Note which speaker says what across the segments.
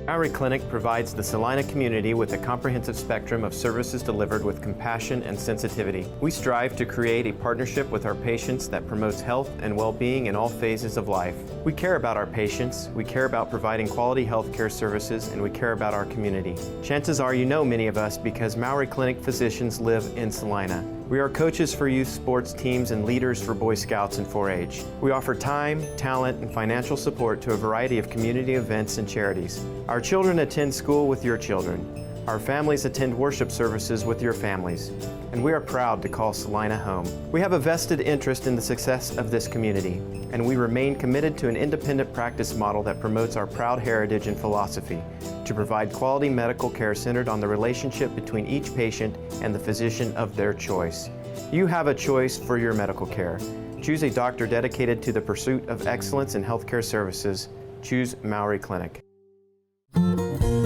Speaker 1: Our clinic provides the Salina community with a comprehensive spectrum of services delivered with compassion and sensitivity. We strive to create a partnership with our patients that promotes health and well-being in all phases of life. We care about our patients, we care about providing quality health care services, and we care about our community. Chances are you know many of us because Maori Clinic physicians live in Salina. We are coaches for youth sports teams and leaders for Boy Scouts and 4-H. We offer time, talent, and financial support to a variety of community events and charities. Our children attend school with your children. Our families attend worship services with your families. And we are proud to call Salina home. We have a vested interest in the success of this community, and we remain committed to an independent practice model that promotes our proud heritage and philosophy to provide quality medical care centered on the relationship between each patient and the physician of their choice. You have a choice for your medical care. Choose a doctor dedicated to the pursuit of excellence in healthcare services. Choose Maori Clinic.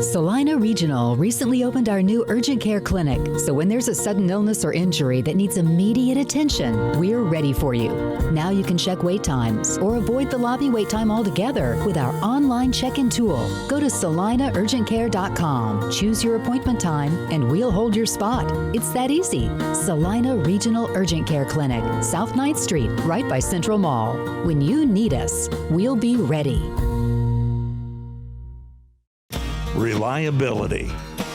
Speaker 2: Salina Regional recently opened our new urgent care clinic, so when there's a sudden illness or injury that needs immediate attention, we're ready for you. Now you can check wait times or avoid the lobby wait time altogether with our online check-in tool. Go to salinaurgentcare.com, choose your appointment time, and we'll hold your spot. It's that easy. Salina Regional Urgent Care Clinic, South 9th Street, right by Central Mall. When you need us, we'll be ready.
Speaker 3: Reliability.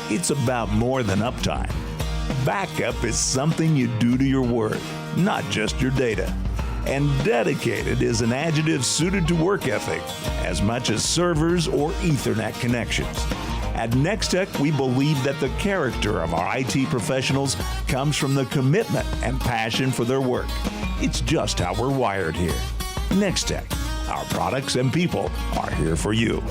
Speaker 3: It's about more than uptime. Backup is something you do to your work, not just your data. And dedicated is an adjective suited to work ethic as much as servers or Ethernet connections. At Nextech, we believe that the character of our IT professionals comes from the commitment and passion for their work. It's just how we're wired here. Nextech, our products and people are here for you.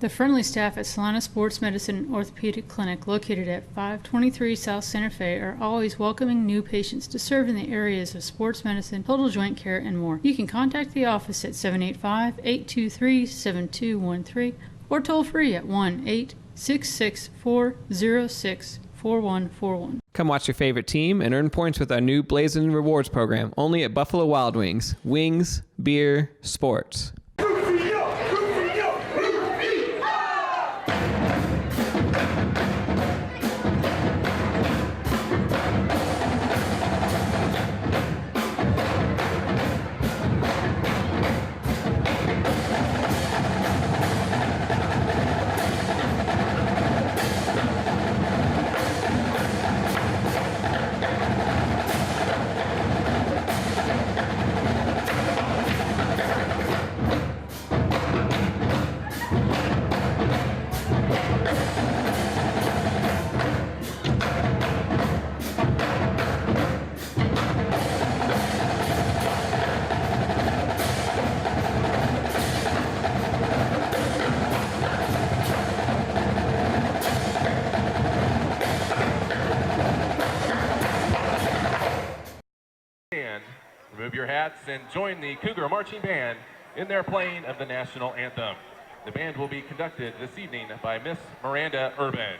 Speaker 4: The friendly staff at Salina Sports Medicine and Orthopedic Clinic, located at 523 South Santa Fe, are always welcoming new patients to serve in the areas of sports medicine, total joint care, and more. You can contact the office at 785-823-7213 or toll free at 1-866-406-4141.
Speaker 5: Come watch your favorite team and earn points with our new Blazing Rewards program, only at Buffalo Wild Wings. Wings, beer, sports.
Speaker 6: Remove your hats and join the Cougar Marching Band in their playing of the national anthem. The band will be conducted this evening by Miss Miranda Urban.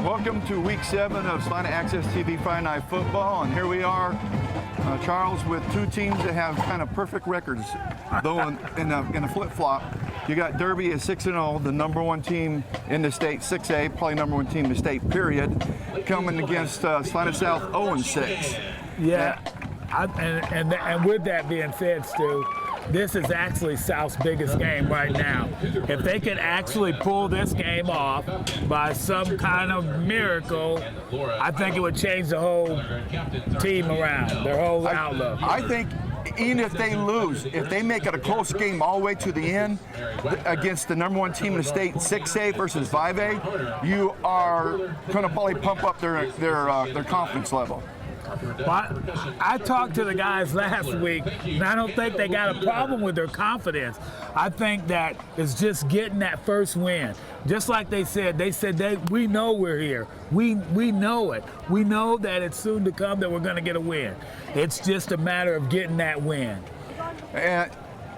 Speaker 7: Welcome to Week 7 of Salina Access TV Friday Night Football, and here we are, Charles, with two teams that have kind of perfect records, though in a flip-flop. You got Derby at 6-0, the number one team in the state, 6A, probably number one team in the state, period, coming against Salina South 0-6.
Speaker 8: Yeah, and with that being said, Stu, this is actually South's biggest game right now. If they could actually pull this game off by some kind of miracle, I think it would change the whole team around, their whole outlook.
Speaker 7: I think even if they lose, if they make it a close game all the way to the end against the number one team in the state, 6A versus 5A, you are going to probably pump up their confidence level.
Speaker 8: Well, I talked to the guys last week, and I don't think they got a problem with their confidence. I think that it's just getting that first win. Just like they said we know we're here. We know it. We know that it's soon to come that we're going to get a win. It's just a matter of getting that win.
Speaker 7: And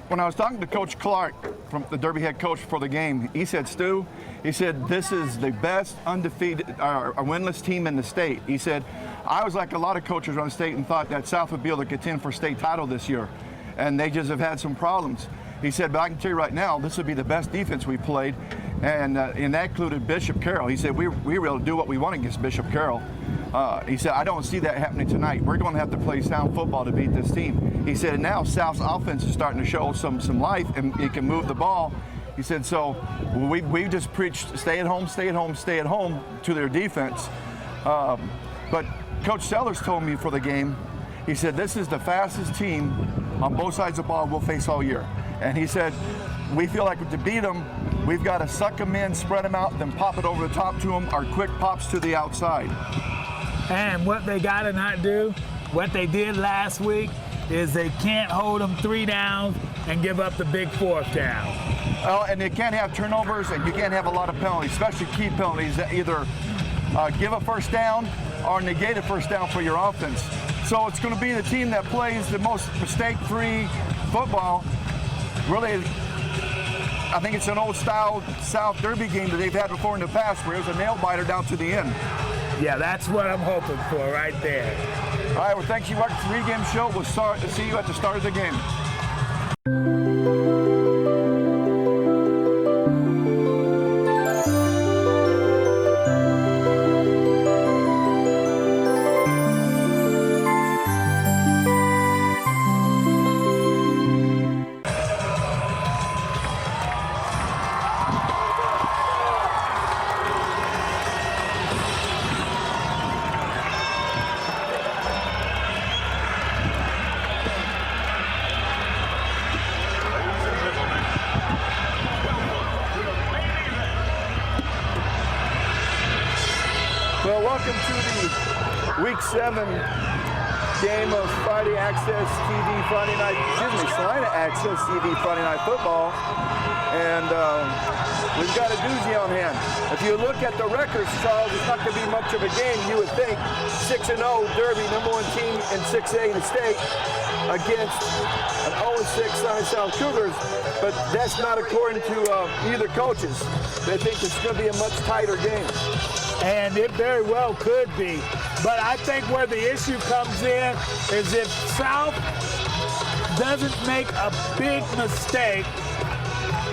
Speaker 7: when I was talking to Coach Clark, from the Derby head coach for the game, he said, Stu, he said, this is the best undefeated, a winless team in the state. He said, I was like a lot of coaches around the state and thought that South would be able to contend for state title this year, and they just have had some problems. He said, but I can tell you right now, this would be the best defense we played, and that included Bishop Carroll. He said, we were able to do what we want against Bishop Carroll. He said, I don't see that happening tonight. We're going to have to play sound football to beat this team. He said, now South's offense is starting to show some life, and it can move the ball. He said, so we just preached stay at home, stay at home, stay at home to their defense. But Coach Sellers told me for the game, he said, this is the fastest team on both sides of the ball we'll face all year. And he said, we feel like to beat them, we've got to suck them in, spread them out, then pop it over the top to them, or quick pops to the outside.
Speaker 8: And what they got to not do, what they did last week, is they can't hold them 3 downs and give up the big 4th down.
Speaker 7: And they can't have turnovers, and you can't have a lot of penalties, especially key penalties that either give a first down or negate a first down for your offense. So it's going to be the team that plays the most mistake-free football. Really, I think it's an old-style South Derby game that they've had before in the past, where it was a nail-biter down to the end.
Speaker 8: Yeah, that's what I'm hoping for right there.
Speaker 7: All right, well, thanks. You watched the pregame show. We'll see you at the start of the game. Well, welcome to the Week 7 game of Friday Access TV Friday night, Salina Access TV Friday Night Football. And we've got a doozy on hand. If you look at the records, Charles, it's not going to be much of a game, you would think. 6-0 Derby, number one team in 6A in the state, against an 0-6 Salina South Cougars. But that's not according to either coaches. They think it's going to be a much tighter game.
Speaker 8: And it very well could be. But I think where the issue comes in is if South doesn't make a big mistake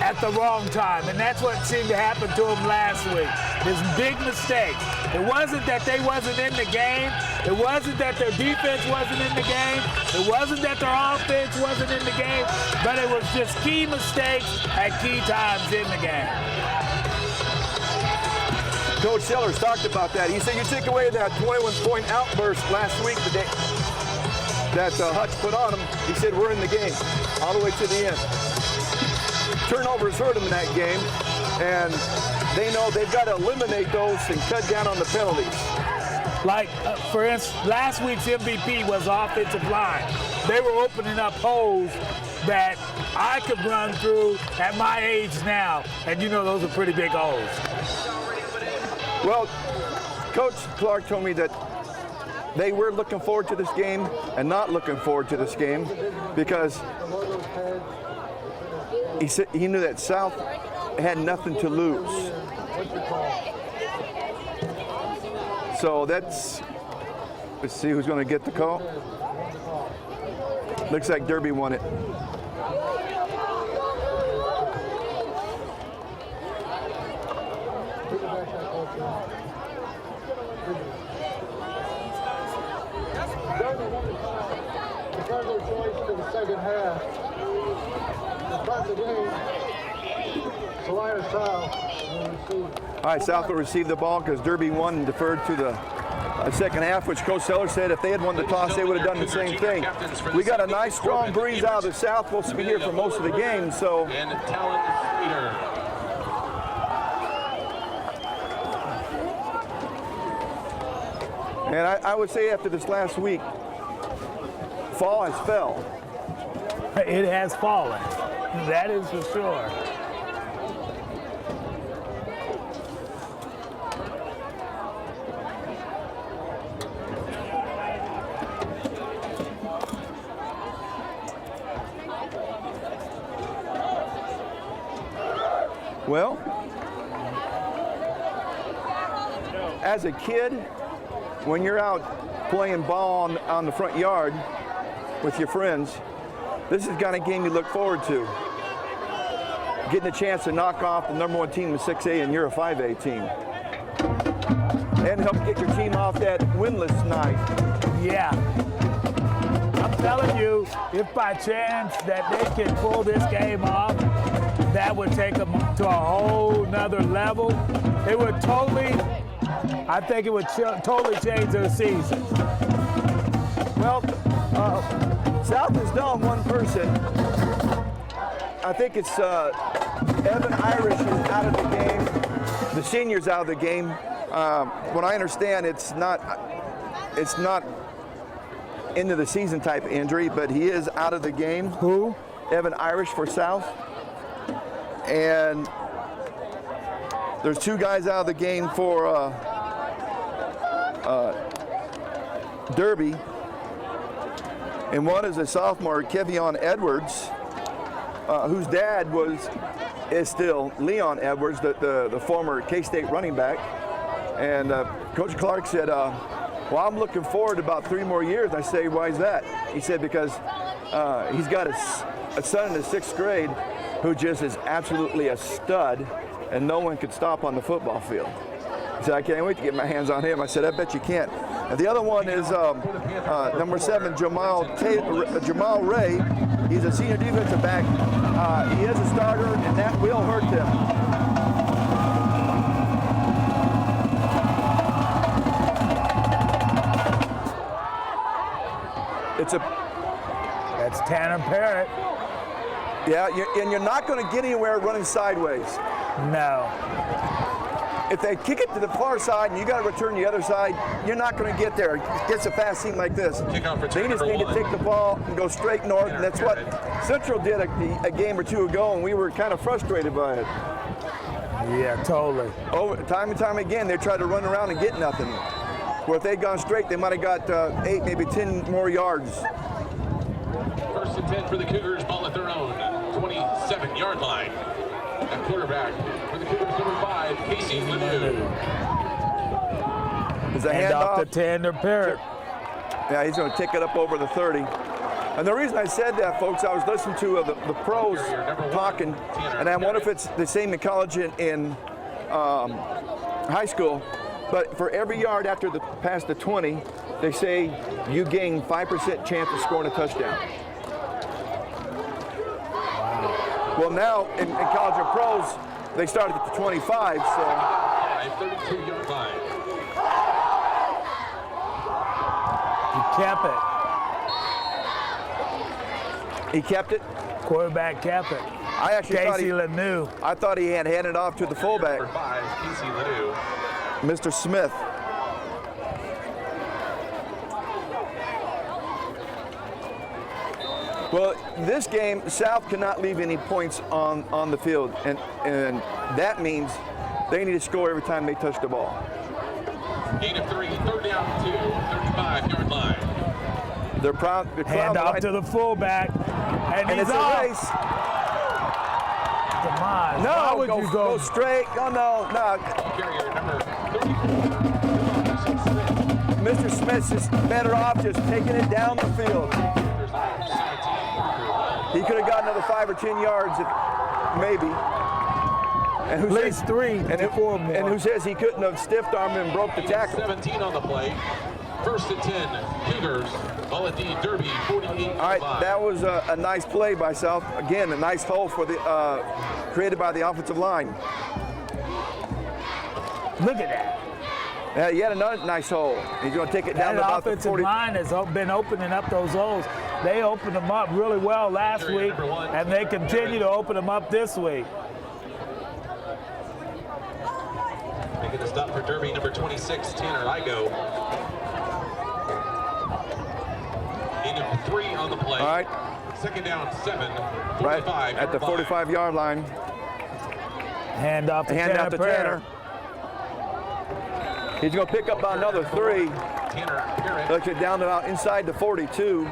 Speaker 8: at the wrong time. And that's what seemed to happen to them last week. His big mistakes. It wasn't that they wasn't in the game. It wasn't that their defense wasn't in the game. It wasn't that their offense wasn't in the game. But it was just key mistakes at key times in the game.
Speaker 7: Coach Sellers talked about that. He said you take away that 21-point outburst last week that Hutch put on him. He said we're in the game all the way to the end. Turnovers hurt them in that game, and they know they've got to eliminate those and cut down on the penalties.
Speaker 8: Like, for instance, last week's MVP was offensive line. They were opening up holes that I could run through at my age now, and you know those are pretty big holes.
Speaker 7: Well, Coach Clark told me that they were looking forward to this game and not looking forward to this game because he said he knew that South had nothing to lose. So let's see who's going to get the call. Looks like Derby won it.
Speaker 9: Choice to the second half. The start the game. Salina South will receive.
Speaker 7: All right, South will receive the ball because Derby won and deferred to the second half, which Coach Seller said if they had won the toss, they would have done the same thing. We got a nice strong breeze out of the South. We'll be here for most of the game, so.
Speaker 6: And Talon Leader.
Speaker 7: And I would say after this last week, fall has fell.
Speaker 8: It has fallen. That is for sure.
Speaker 7: Well, as a kid, when you're out playing ball on the front yard with your friends, this is the kind of game you look forward to. Getting a chance to knock off the number 1 team in 6A and you're a 5A team. And help get your team off that winless night.
Speaker 8: Yeah. I'm telling you, if by chance that they can pull this game off, that would take them to a whole nother level. It would totally, I think it would totally change their season.
Speaker 7: Well, South has done one person. I think it's Evan Irish is out of the game. The senior's out of the game. What I understand, it's not into the season type injury, but he is out of the game.
Speaker 8: Who?
Speaker 7: Evan Irish for South. And there's 2 guys out of the game for Derby. And one is a sophomore, Kevion Edwards, whose dad is still Leon Edwards, the former K-State running back. And Coach Clark said, well, I'm looking forward to about 3 more years. I say, why is that? He said, because he's got a son in the 6th grade who just is absolutely a stud, and no one could stop on the football field. He said, I can't wait to get my hands on him. I said, I bet you can't. And the other one is number 7, Jamal Ray. He's a senior defensive back. He is a starter, and that will hurt them.
Speaker 8: That's Tanner Parrott.
Speaker 7: Yeah, and you're not going to get anywhere running sideways.
Speaker 8: No.
Speaker 7: If they kick it to the far side and you got to return the other side, you're not going to get there. It gets a fast team like this. They just need to take the ball and go straight north, and that's what Central did a game or 2 ago, and we were kind of frustrated by it.
Speaker 8: Yeah, totally.
Speaker 7: Time and time again, they tried to run around and get nothing. Where if they'd gone straight, they might have got 8, maybe 10 more yards.
Speaker 6: 1st and 10 for the Cougars, ball at their own 27-yard line. And quarterback for the Cougars, number 5, Casey Ledoux.
Speaker 7: Is a
Speaker 8: hand
Speaker 7: handoff
Speaker 8: to Tanner Parrott.
Speaker 7: Yeah, he's going to take it up over the 30. And the reason I said that, folks, I was listening to the pros talking, and I wonder if it's the same in college and in high school. But for every yard after past the 20, they say you gain 5% chance of scoring a touchdown. Wow. Well, now in college and pros, they started at the 25, so.
Speaker 6: 32-yard line.
Speaker 8: He kept it.
Speaker 7: He kept it?
Speaker 8: Quarterback kept it.
Speaker 7: I actually
Speaker 8: Casey Ledoux.
Speaker 7: I thought he had handed off to the fullback.
Speaker 6: Number 5, Casey Ledoux.
Speaker 7: Mr. Smith. Well, this game, South cannot leave any points on the field, and that means they need to score every time they touch the ball.
Speaker 6: Gain of 3, 3rd down 2, 35-yard line.
Speaker 7: They're proud.
Speaker 8: Hand off to the fullback, and he's
Speaker 7: it's
Speaker 8: off.
Speaker 7: a race.
Speaker 8: Come on.
Speaker 7: No,
Speaker 8: Why would you go
Speaker 7: straight. Oh, no.
Speaker 6: Carrier number 34.
Speaker 7: Mr. Smith's is better off just taking it down the field. He could have got another 5 or 10 yards, maybe. And
Speaker 8: At least 3 to 4 more.
Speaker 7: And who says he couldn't have stiffed armed and broke the tackle?
Speaker 6: 17 on the play. 1st and 10, Cougars. Ball at the Derby, 48.
Speaker 7: All right, that was a nice play by South. Again, a nice hole for the created by the offensive line.
Speaker 8: Look at that.
Speaker 7: Yeah, yet another nice hole. He's going to take it down to
Speaker 8: That
Speaker 7: about the
Speaker 8: offensive
Speaker 7: 40.
Speaker 8: line has been opening up those holes. They opened them up really well last week, and they continue to open them up this week.
Speaker 6: Making the stop for Derby, number 26, Tanner Igo. Gain of 3 on the play.
Speaker 7: All right.
Speaker 6: 2nd down, 7. 45
Speaker 7: Right at the 45-yard line.
Speaker 8: Hand off to Tanner.
Speaker 7: He's going to pick up about another 3.
Speaker 6: Tanner Parrott.
Speaker 7: Looks it down to about inside the 42.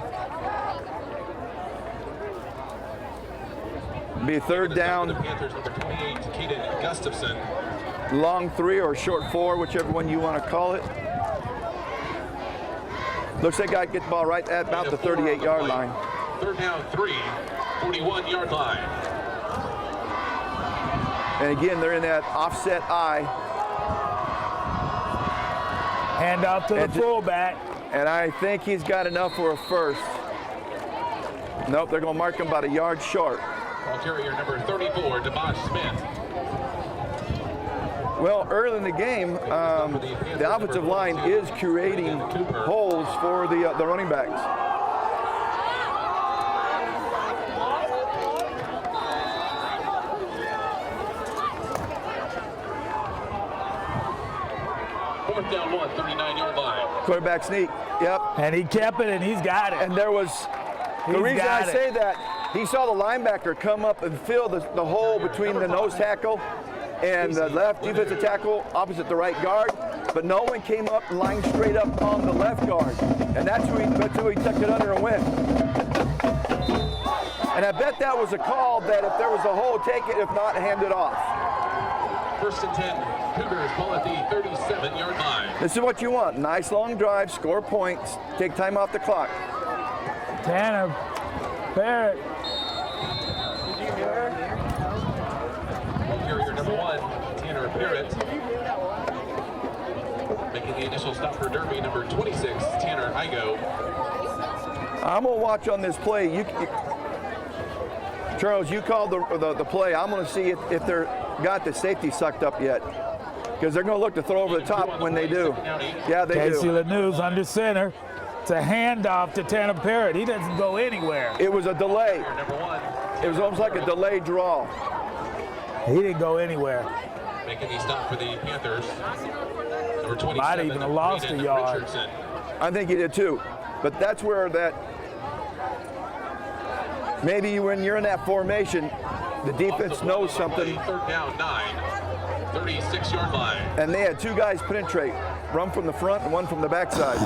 Speaker 7: Be 3rd down.
Speaker 6: The Panthers, number 28, Caden Gustafson.
Speaker 7: Long 3 or short 4, whichever one you want to call it. Looks like I get the ball right at about the 38-yard line.
Speaker 6: 3rd down, 3. 41-yard line.
Speaker 7: And again, they're in that offset eye.
Speaker 8: Hand off to the fullback.
Speaker 7: And I think he's got enough for a first. Nope, they're going to mark him about a yard short.
Speaker 6: Ball carrier number 34, Demosh Smith.
Speaker 7: Well, early in the game, the offensive line is creating holes for the running backs.
Speaker 6: Down 1, 39-yard line.
Speaker 7: Quarterback sneak, yep.
Speaker 8: And he kept it, and he's got it.
Speaker 7: And there was, the reason I say that, he saw the linebacker come up and fill the hole between the nose tackle and the left defensive tackle opposite the right guard, but no one came up and lined straight up on the left guard. And that's who he tucked it under and went. And I bet that was a call that if there was a hole, take it, if not, hand it off.
Speaker 6: 1st and 10. Cougars ball at the 37-yard line.
Speaker 7: This is what you want. Nice long drive, score points, take time off the clock.
Speaker 8: Tanner Barrett.
Speaker 6: Ball carrier number 1, Tanner Parrott. Making the initial stop for Derby, number 26, Tanner Igo.
Speaker 7: I'm going to watch on this play. Charles, you called the play. I'm going to see if they're got the safety sucked up yet. Because they're going to look to throw over the top when they do. Yeah, they
Speaker 8: Casey
Speaker 7: do.
Speaker 8: Lanews under center. It's a handoff to Tanner Parrott. He doesn't go anywhere.
Speaker 7: It was a delay. It was almost like a delayed draw.
Speaker 8: He didn't go anywhere.
Speaker 6: Making the stop for the Panthers. Number 27.
Speaker 8: Might even have lost a yard.
Speaker 6: Richardson.
Speaker 7: I think he did too. But that's where that, maybe when you're in that formation, the defense knows something.
Speaker 6: 3rd down, 9. 36-yard line.
Speaker 7: And they had 2 guys penetrate, one from the front and one from the backside.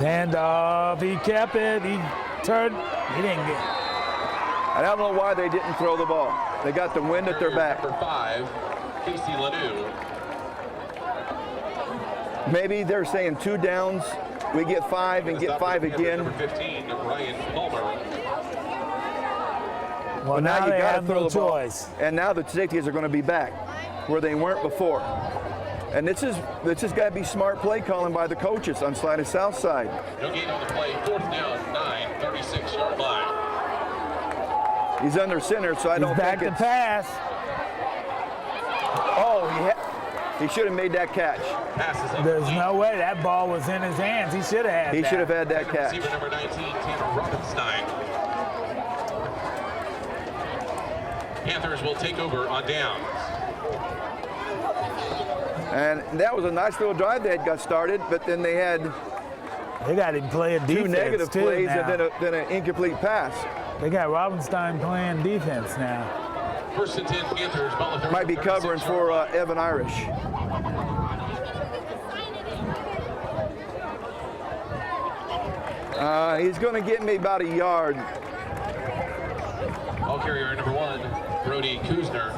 Speaker 8: Handoff, he kept it, he turned, he didn't get it.
Speaker 7: I don't know why they didn't throw the ball. They got the wind at their back.
Speaker 6: Number 5, Casey Lanew.
Speaker 7: Maybe they're saying 2 downs, we get 5 and get 5 again.
Speaker 6: Number 15, Ryan Palmer.
Speaker 8: Well, now you got to throw the ball.
Speaker 7: And now the safeties are going to be back where they weren't before. And this is got to be smart play calling by the coaches on Salina South side.
Speaker 6: No gain on the play. 4th down, 9, 36-yard line.
Speaker 7: He's under center, so I don't think
Speaker 8: back to pass.
Speaker 7: Oh, he should have made that catch.
Speaker 8: There's no way that ball was in his hands. He should have had that.
Speaker 7: He should have had that catch.
Speaker 6: Receiver number 19, Tanner Robinstein. Panthers will take over on downs.
Speaker 7: And that was a nice little drive they had got started, but then they had
Speaker 8: got him playing defense
Speaker 7: 2 negative
Speaker 8: too
Speaker 7: plays
Speaker 8: now.
Speaker 7: and then an incomplete pass.
Speaker 8: They got Robinstein playing defense now.
Speaker 6: 1st and 10 Panthers. Ball at
Speaker 7: Might be covering for Evan Irish. He's going to get me about a yard.
Speaker 6: Ball carrier number 1, Brody Kuzner.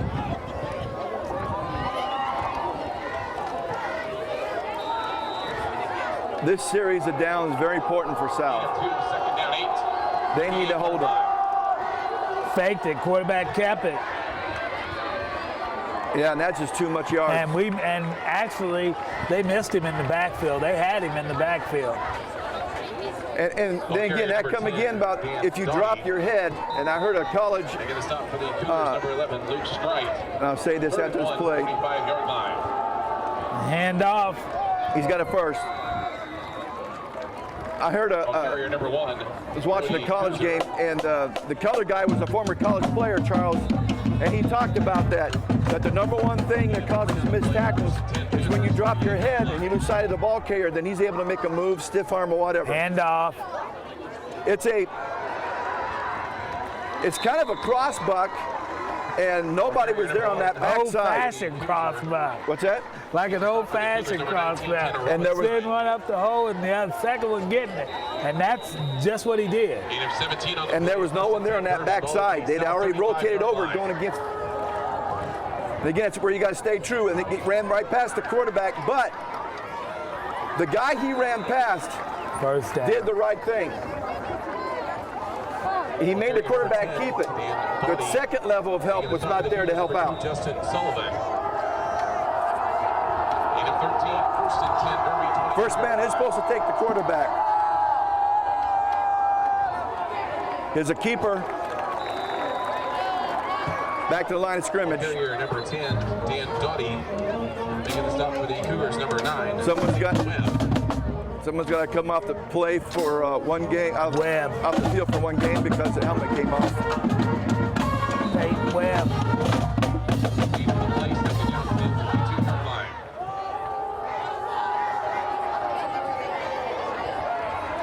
Speaker 7: This series of downs is very important for South.
Speaker 6: Second down 8.
Speaker 7: They need to hold them.
Speaker 8: Faked it, quarterback kept it.
Speaker 7: Yeah, and that's just too much yards.
Speaker 8: And actually, they missed him in the backfield. They had him in the backfield.
Speaker 7: And then again, that come again about if you drop your head, and I heard a college,
Speaker 6: They're going to stop for the Cougars, number 11, Luke Strite.
Speaker 7: and I'll say this after this play,
Speaker 6: 25-yard line.
Speaker 8: Hand off.
Speaker 7: he's got it first. I heard
Speaker 6: Ball carrier number 1.
Speaker 7: I was watching a college game, and the color guy was a former college player, Charles, and he talked about that the number one thing that causes missed tackles is when you drop your head and you lose sight of the ball carrier, then he's able to make a move, stiff arm or whatever.
Speaker 8: Hand off.
Speaker 7: It's kind of a cross buck, and nobody was there on that backside.
Speaker 8: Old-fashioned crossbuck.
Speaker 7: What's that?
Speaker 8: Like an old-fashioned crossbuck.
Speaker 7: And there was
Speaker 8: send one up the hole, and the other second one getting it. And that's just what he did.
Speaker 7: And there was no one there on that backside. They'd already rotated over going against. And again, it's where you got to stay true. And it ran right past the quarterback, but the guy he ran past
Speaker 8: First down.
Speaker 7: did the right thing. He made the quarterback keep it. The second level of help was not there to help out.
Speaker 6: Justin Sullivan. 8 of 13, first and 10, Derby 20.
Speaker 7: First man is supposed to take the quarterback. Here's a keeper. Back to the line of scrimmage.
Speaker 6: Carrier number 10, Dan Doughty. Making the stop for the Cougars, number 9.
Speaker 7: Someone's got to come off the play for one game, off the field for one game because the helmet came off.
Speaker 8: Tate Webb.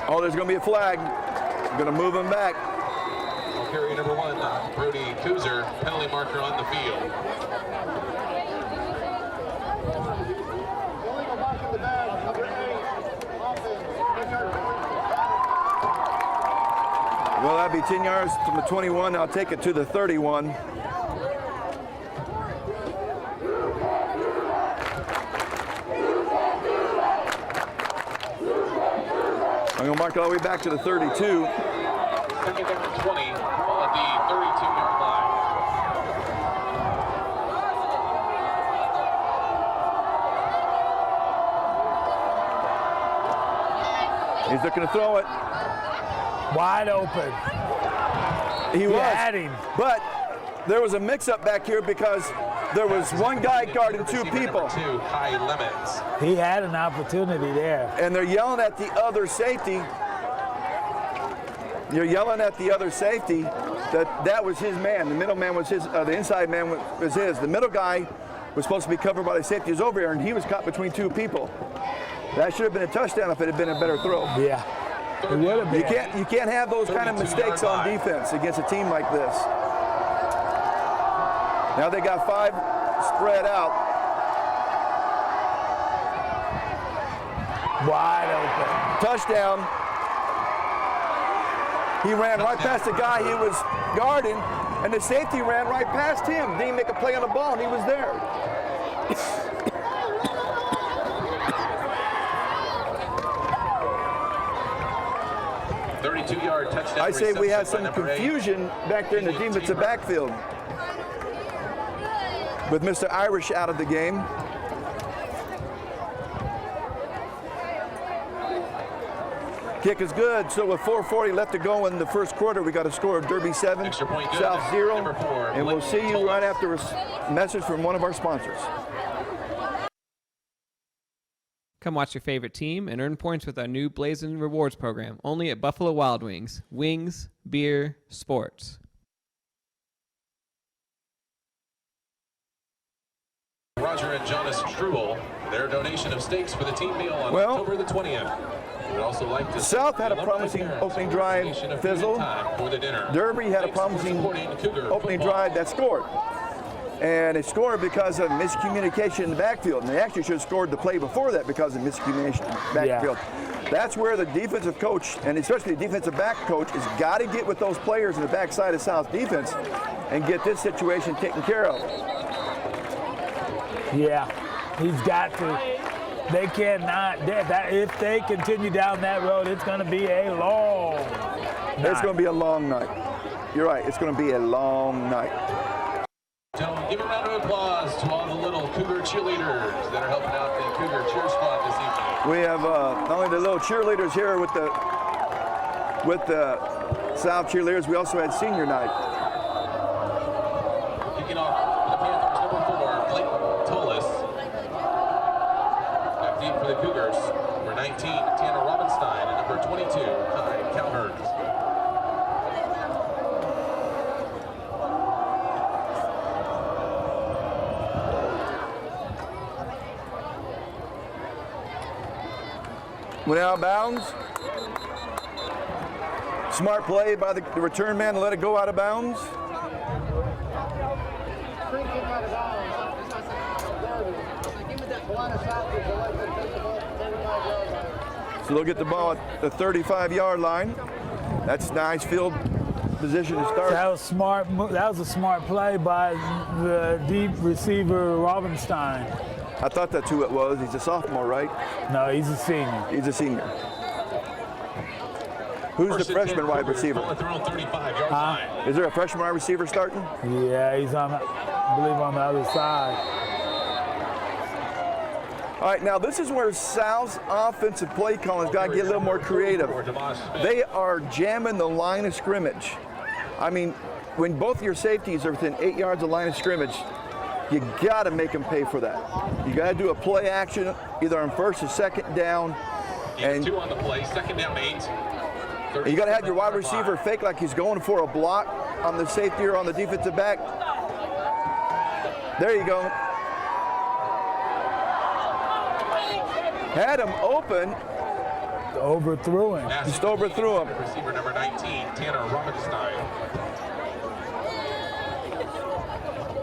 Speaker 7: Oh, there's going to be a flag. Going to move him back.
Speaker 6: Carrier number 1, Brody Kuzner, penalty marker on the field.
Speaker 7: Well, that'd be 10 yards from the 21. I'll take it to the 31. I'm going to mark it all the way back to the 32.
Speaker 6: Second down 20 at the 32-yard line.
Speaker 7: He's looking to throw it.
Speaker 8: Wide open.
Speaker 7: He was.
Speaker 8: Had him.
Speaker 7: But there was a mix-up back here because there was one guy guarding two people.
Speaker 6: High limits.
Speaker 8: He had an opportunity there.
Speaker 7: And they're yelling at the other safety. You're yelling at the other safety that was his man. The middle man was his, the inside man was his. The middle guy was supposed to be covered by the safety. He was over here, and he was caught between two people. That should have been a touchdown if it had been a better throw.
Speaker 8: Yeah, it would have been.
Speaker 7: You can't have those kind of mistakes on defense against a team like this. Now they got 5 spread out.
Speaker 8: Wide open.
Speaker 7: Touchdown. He ran right past the guy he was guarding, and the safety ran right past him. Didn't make a play on the ball, and he was there.
Speaker 6: 32-yard touchdown.
Speaker 7: I say we had some
Speaker 6: reception by number 8.
Speaker 7: confusion back there in the defensive backfield with Mr. Irish out of the game. Kick is good. So with 4:40 left to go in the first quarter, we got a score of Derby 7,
Speaker 6: Extra point good.
Speaker 7: South 0.
Speaker 6: Number 4,
Speaker 7: And we'll see you right after a message from one of our sponsors.
Speaker 5: Come watch your favorite team and earn points with our new Blazing Rewards program, only at Buffalo Wild Wings. Wings, beer, sports.
Speaker 6: Roger and Jonas Struble, their donation of steaks for the team meal on October the 20th. We'd also like to
Speaker 7: South had a promising opening drive fizzle. Derby had a promising opening drive that scored. And it scored because of miscommunication in the backfield. And they actually should have scored the play before that because of miscommunication in the backfield. That's where the defensive coach, and especially the defensive back coach, has got to get with those players in the backside of South defense and get this situation taken care of.
Speaker 8: Yeah, he's got to. They cannot. If they continue down that road, it's going to be a long night.
Speaker 7: It's going to be a long night. You're right. It's going to be a long night.
Speaker 6: Gentlemen, give a round of applause to all the little Cougar cheerleaders that are helping out the Cougar cheer squad this evening.
Speaker 7: We have not only the little cheerleaders here with the South cheerleaders, we also had senior night.
Speaker 6: Kicking off for the Panthers, number 4, Blake Tolis. Back deep for the Cougars, number 19, Tanner Robinstein, and number 22, Kai Cowherd.
Speaker 7: Went out of bounds. Smart play by the return man to let it go out of bounds. So they'll get the ball at the 35-yard line. That's nice field position to start.
Speaker 8: That was smart. That was a smart play by the deep receiver Robinstein.
Speaker 7: I thought that's who it was. He's a sophomore, right?
Speaker 8: No, he's a senior.
Speaker 7: He's a senior. Who's the freshman wide receiver? Is there a freshman wide receiver starting?
Speaker 8: Yeah, he's on, I believe, on the other side.
Speaker 7: All right, now this is where Sal's offensive play calling's got to get a little more creative. They are jamming the line of scrimmage. I mean, when both your safeties are within 8 yards of line of scrimmage, you got to make them pay for that. You got to do a play action either on first or second down.
Speaker 6: And 2 on the play, second down 8.
Speaker 7: You got to have your wide receiver fake like he's going for a block on the safety or on the defensive back. There you go. Had him open.
Speaker 8: Overthrew him.
Speaker 7: Just overthrew him.
Speaker 6: Receiver number 19, Tanner Robinstein.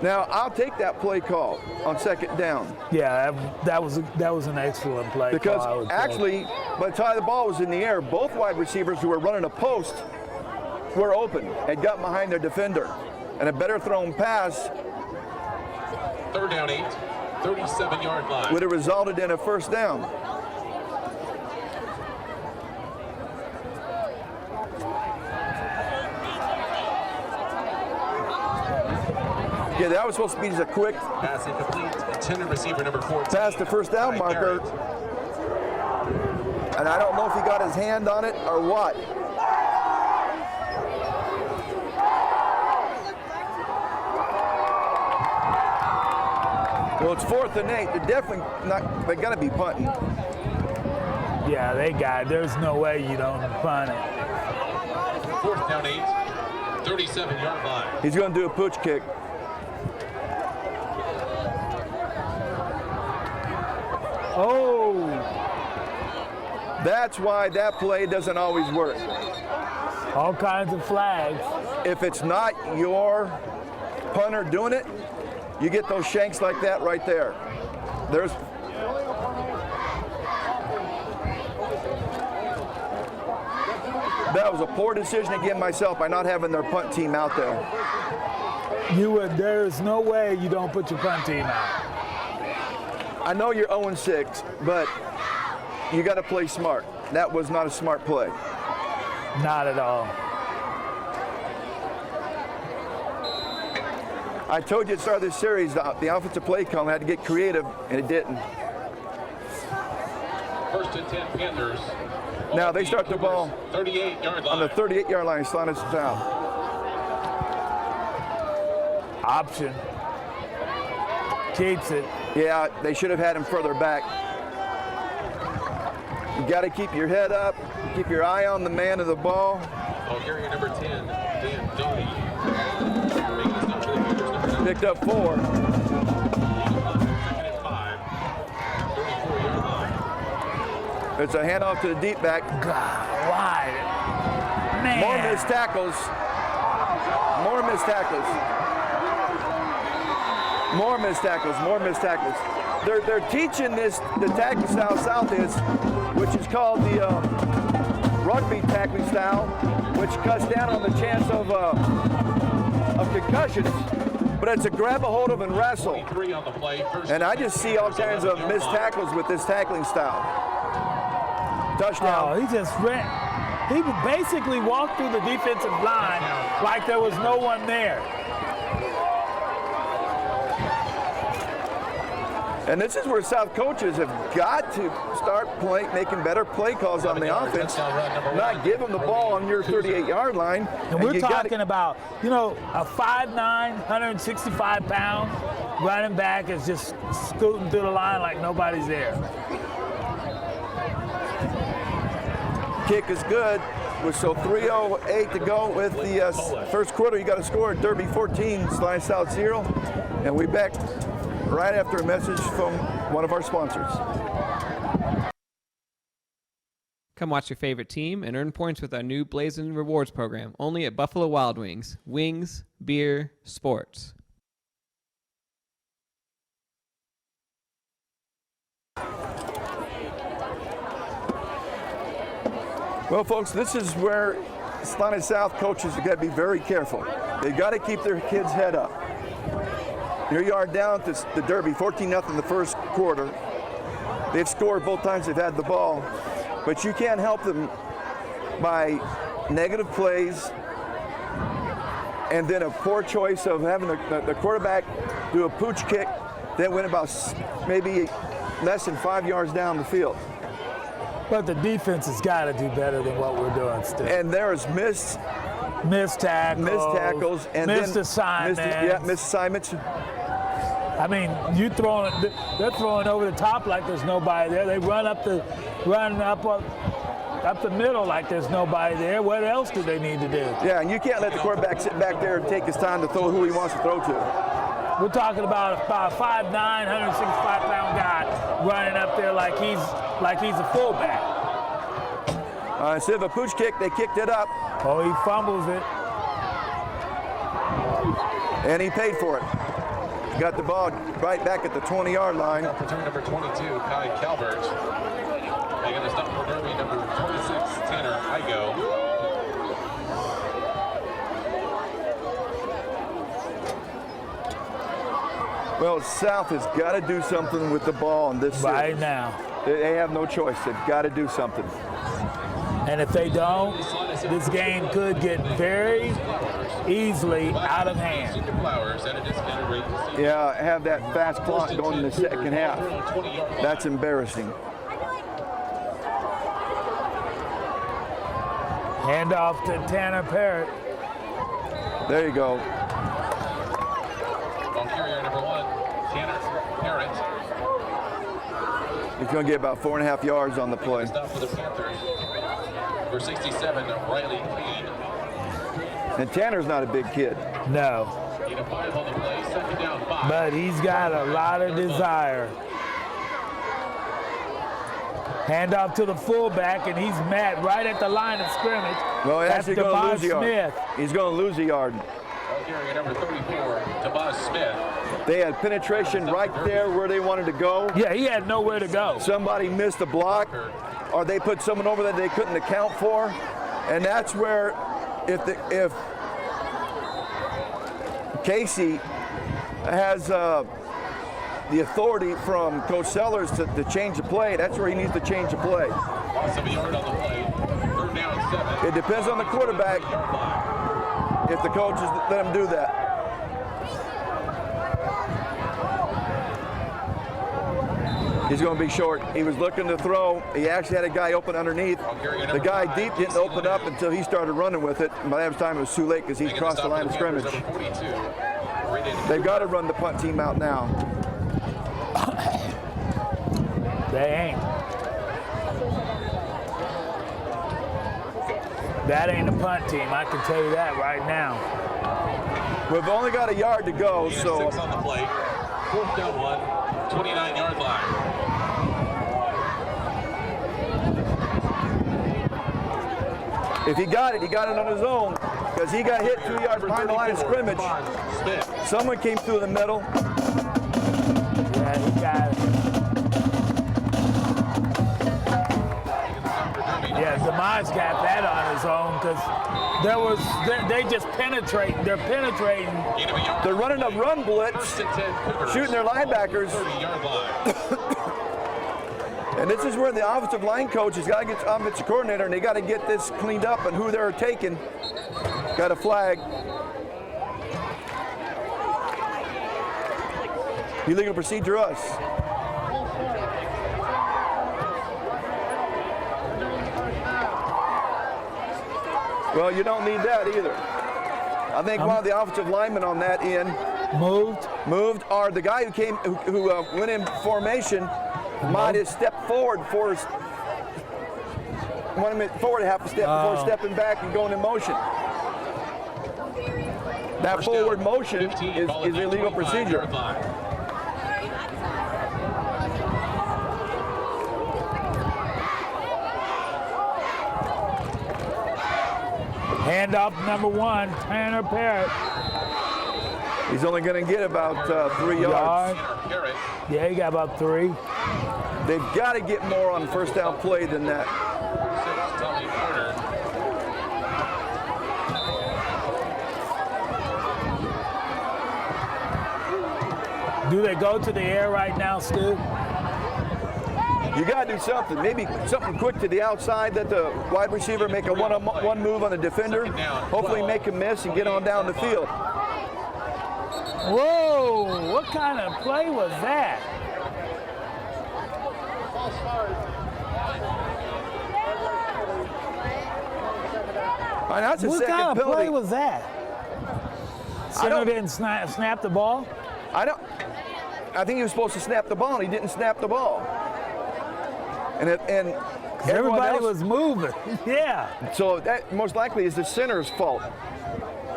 Speaker 7: Now I'll take that play call on second down.
Speaker 8: Yeah, that was an excellent play.
Speaker 7: Because actually, by the time the ball was in the air, both wide receivers who were running a post were open and got behind their defender. And a better thrown pass.
Speaker 6: Third down 8, 37-yard line.
Speaker 7: Would have resulted in a first down. Yeah, that was supposed to be just a quick
Speaker 6: pass incomplete. Intended receiver number 14.
Speaker 7: Past the first down marker. And I don't know if he got his hand on it or what. Well, it's 4th and 8. They're definitely not. They got to be punting.
Speaker 8: Yeah, they got it. There's no way you don't punt it.
Speaker 6: 4th down 8, 37-yard line.
Speaker 7: He's going to do a pooch kick.
Speaker 8: Oh!
Speaker 7: That's why that play doesn't always work.
Speaker 8: All kinds of flags.
Speaker 7: If it's not your punter doing it, you get those shanks like that right there. There's that was a poor decision again myself by not having their punt team out there.
Speaker 8: There's no way you don't put your punt team out.
Speaker 7: I know you're 0-6, but you got to play smart. That was not a smart play.
Speaker 8: Not at all.
Speaker 7: I told you at the start of this series, the offensive play call had to get creative, and it didn't.
Speaker 6: 1st and 10 Panthers.
Speaker 7: Now they start the ball
Speaker 6: 38-yard line.
Speaker 7: on the 38-yard line, Salina South.
Speaker 8: Option. Keeps it.
Speaker 7: Yeah, they should have had him further back. You got to keep your head up, keep your eye on the man of the ball.
Speaker 6: Oh, carrier number 10, Dan Doty.
Speaker 7: Picked up 4.
Speaker 6: 2nd and 5, 34-yard line.
Speaker 7: It's a handoff to the deep back.
Speaker 8: God, why? Man.
Speaker 7: More missed tackles. More missed tackles. More missed tackles. More missed tackles. they're teaching this, the tackling style South is, which is called the rugby tackling style, which cuts down on the chance of concussions. But it's a grab a hold of and wrestle. And I just see all kinds of missed tackles with this tackling style. Touchdown.
Speaker 8: Oh, he just ran. He basically walked through the defensive line like there was no one there.
Speaker 7: And this is where South coaches have got to start making better play calls on the offense, not give them the ball on your 38-yard line.
Speaker 8: And we're talking about, you know, a 5'9", 165-pound running back is just scooting through the line like nobody's there.
Speaker 7: Kick is good. So 3:08 to go with the first quarter. You got to score at Derby 14, Salina South 0. And we back right after a message from one of our sponsors.
Speaker 5: Come watch your favorite team and earn points with our new Blazing Rewards program, only at Buffalo Wild Wings. Wings, beer, sports.
Speaker 7: Well, folks, this is where Salina South coaches have got to be very careful. They've got to keep their kids' head up. Here you are down to the Derby, 14-0 in the first quarter. They've scored both times they've had the ball, but you can't help them by negative plays and then a poor choice of having the quarterback do a pooch kick that went about maybe less than 5 yards down the field.
Speaker 8: But the defense has got to do better than what we're doing still.
Speaker 7: And there's missed tackles, and
Speaker 8: missed assignments.
Speaker 7: Missed assignments.
Speaker 8: I mean, they're throwing over the top like there's nobody there. They run up the middle like there's nobody there. What else do they need to do?
Speaker 7: Yeah, and you can't let the quarterback sit back there and take his time to throw who he wants to throw to.
Speaker 8: We're talking about a 5'9", 165-pound guy running up there like he's a fullback.
Speaker 7: Instead of a pooch kick, they kicked it up.
Speaker 8: Oh, he fumbles it.
Speaker 7: And he paid for it. Got the ball right back at the 20-yard line.
Speaker 6: Return number 22, Kai Calvert. Making the stop for Derby, number 26, Tanner Igo.
Speaker 7: Well, South has got to do something with the ball in this series.
Speaker 8: Right now.
Speaker 7: They have no choice. They've got to do something.
Speaker 8: And if they don't, this game could get very easily out of hand.
Speaker 7: Yeah, have that fast clock going in the second half. That's embarrassing.
Speaker 8: Hand off to Tanner Parrott.
Speaker 7: There you go.
Speaker 6: Ball carrier number 1, Tanner Parrott.
Speaker 7: He's going to get about 4.5 yards on the play.
Speaker 6: Stop for the Panthers. Number 67, Riley Payne.
Speaker 7: And Tanner's not a big kid.
Speaker 8: No.
Speaker 6: Need a 5 on the play, second down 5.
Speaker 8: But he's got a lot of desire. Hand off to the fullback, and he's met right at the line of scrimmage.
Speaker 7: Well, he's actually going to lose a yard.
Speaker 8: Smith.
Speaker 7: He's going to lose a yard.
Speaker 6: Ball carrier number 34, Tobias Smith.
Speaker 7: They had penetration right there where they wanted to go.
Speaker 8: Yeah, he had nowhere to go.
Speaker 7: Somebody missed a block, or they put someone over that they couldn't account for. And that's where if Casey has the authority from Coach Sellers to change the play, that's where he needs to change the play. It depends on the quarterback if the coaches let him do that. He's going to be short. He was looking to throw. He actually had a guy open underneath. The guy deep didn't open up until he started running with it. And by that time, it was too late because he crossed the line of scrimmage. They've got to run the punt team out now.
Speaker 8: They ain't. That ain't a punt team. I can tell you that right now.
Speaker 7: We've only got a yard to go, so.
Speaker 6: 6 on the play. 4th down 1, 29-yard line.
Speaker 7: If he got it on his own because he got hit 2 yards behind the line of scrimmage. Someone came through the middle.
Speaker 8: Yeah, he got it. Yeah, Demise got that on his own because they just penetrating. They're penetrating.
Speaker 7: They're running a run blitz, shooting their linebackers. And this is where the offensive line coach has got to get the offensive coordinator, and they got to get this cleaned up and who they're taking. Got a flag. Illegal procedure us. Well, you don't need that either. I think one of the offensive linemen on that end moved, or the guy who went in formation might have stepped forward forward half a step before stepping back and going in motion. That forward motion is illegal procedure.
Speaker 8: Hand off number 1, Tanner Parrott.
Speaker 7: He's only going to get about 3 yards.
Speaker 8: Yeah, he got about 3.
Speaker 7: They've got to get more on first down play than that.
Speaker 8: Do they go to the air right now, Stu?
Speaker 7: You got to do something. Maybe something quick to the outside that the wide receiver make a one move on the defender. Hopefully make him miss and get on down the field.
Speaker 8: Whoa, what kind of play was that?
Speaker 7: That's a
Speaker 8: what
Speaker 7: second
Speaker 8: kind of
Speaker 7: penalty.
Speaker 8: play was that? Center didn't snap the ball?
Speaker 7: I think he was supposed to snap the ball, and he didn't snap the ball. And
Speaker 8: everybody was moving. Yeah.
Speaker 7: So that most likely is the center's fault.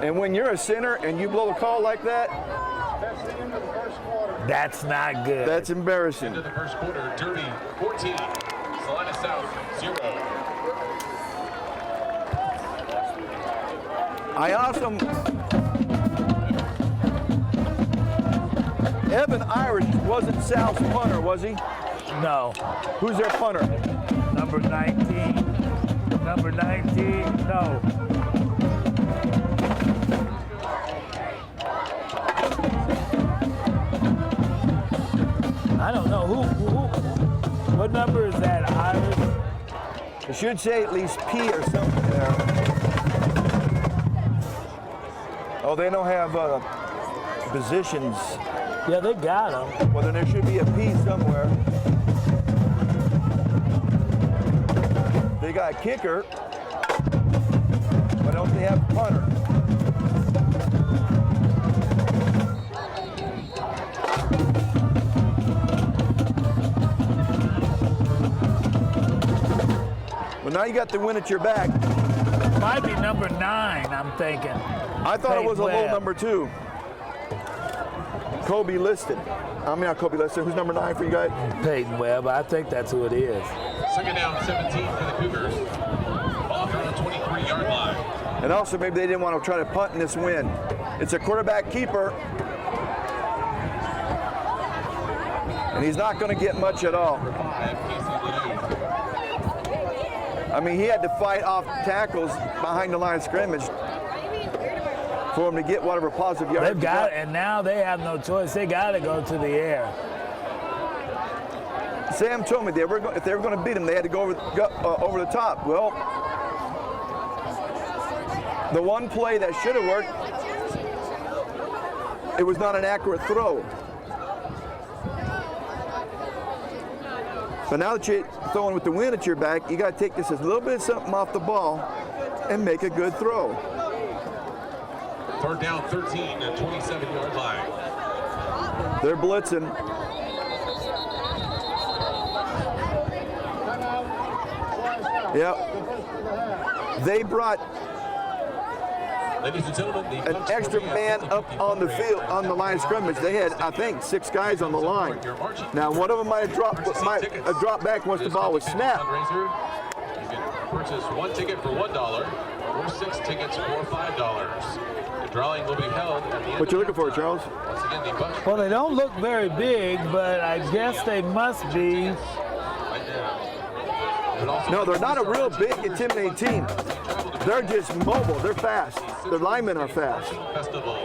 Speaker 7: And when you're a center and you blow a call like that,
Speaker 8: that's not good.
Speaker 7: That's embarrassing.
Speaker 6: Into the first quarter, Derby 14, Salina South 0.
Speaker 7: I asked him. Evan Irish wasn't South's punter, was he?
Speaker 8: No.
Speaker 7: Who's their punter?
Speaker 8: Number 19. Number 19, no. I don't know. Who? What number is that, Irish?
Speaker 7: It should say at least P or something there. Oh, they don't have positions.
Speaker 8: Yeah, they got them.
Speaker 7: Well, then there should be a P somewhere. They got a kicker, but don't they have a punter? Well, now you got the win at your back.
Speaker 8: Might be number 9, I'm thinking.
Speaker 7: I thought it was a low number 2. Kobe listed. I mean, not Kobe listed. Who's number 9 for you guys?
Speaker 8: Peyton Webb. I think that's who it is.
Speaker 6: Second down, 17 for the Cougars. Ball from the 23-yard line.
Speaker 7: And also, maybe they didn't want to try to punt in this win. It's a quarterback keeper. And he's not going to get much at all. I mean, he had to fight off tackles behind the line of scrimmage for him to get whatever positive yards.
Speaker 8: They've got it, and now they have no choice. They got to go to the air.
Speaker 7: Sam told me if they were going to beat him, they had to go over the top. Well, the one play that should have worked, it was not an accurate throw. But now that you're throwing with the wind at your back, you got to take this as a little bit of something off the ball and make a good throw.
Speaker 6: Third down, 13 at 27-yard line.
Speaker 7: They're blitzing. Yep. They brought
Speaker 6: Ladies and gentlemen,
Speaker 7: an extra man up on the field, on the line of scrimmage. They had, I think, 6 guys on the line. Now, one of them might have dropped back once the ball was snapped.
Speaker 6: You can purchase 1 ticket for $1 or 6 tickets for $5. drawing will be held at the end.
Speaker 7: What you looking for, Charles?
Speaker 6: Once again, the Bucks
Speaker 8: Well, they don't look very big, but I guess they must be.
Speaker 6: right now.
Speaker 7: No, they're not a real big, intimidating team. They're just mobile. They're fast. Their linemen are fast.
Speaker 6: Festival.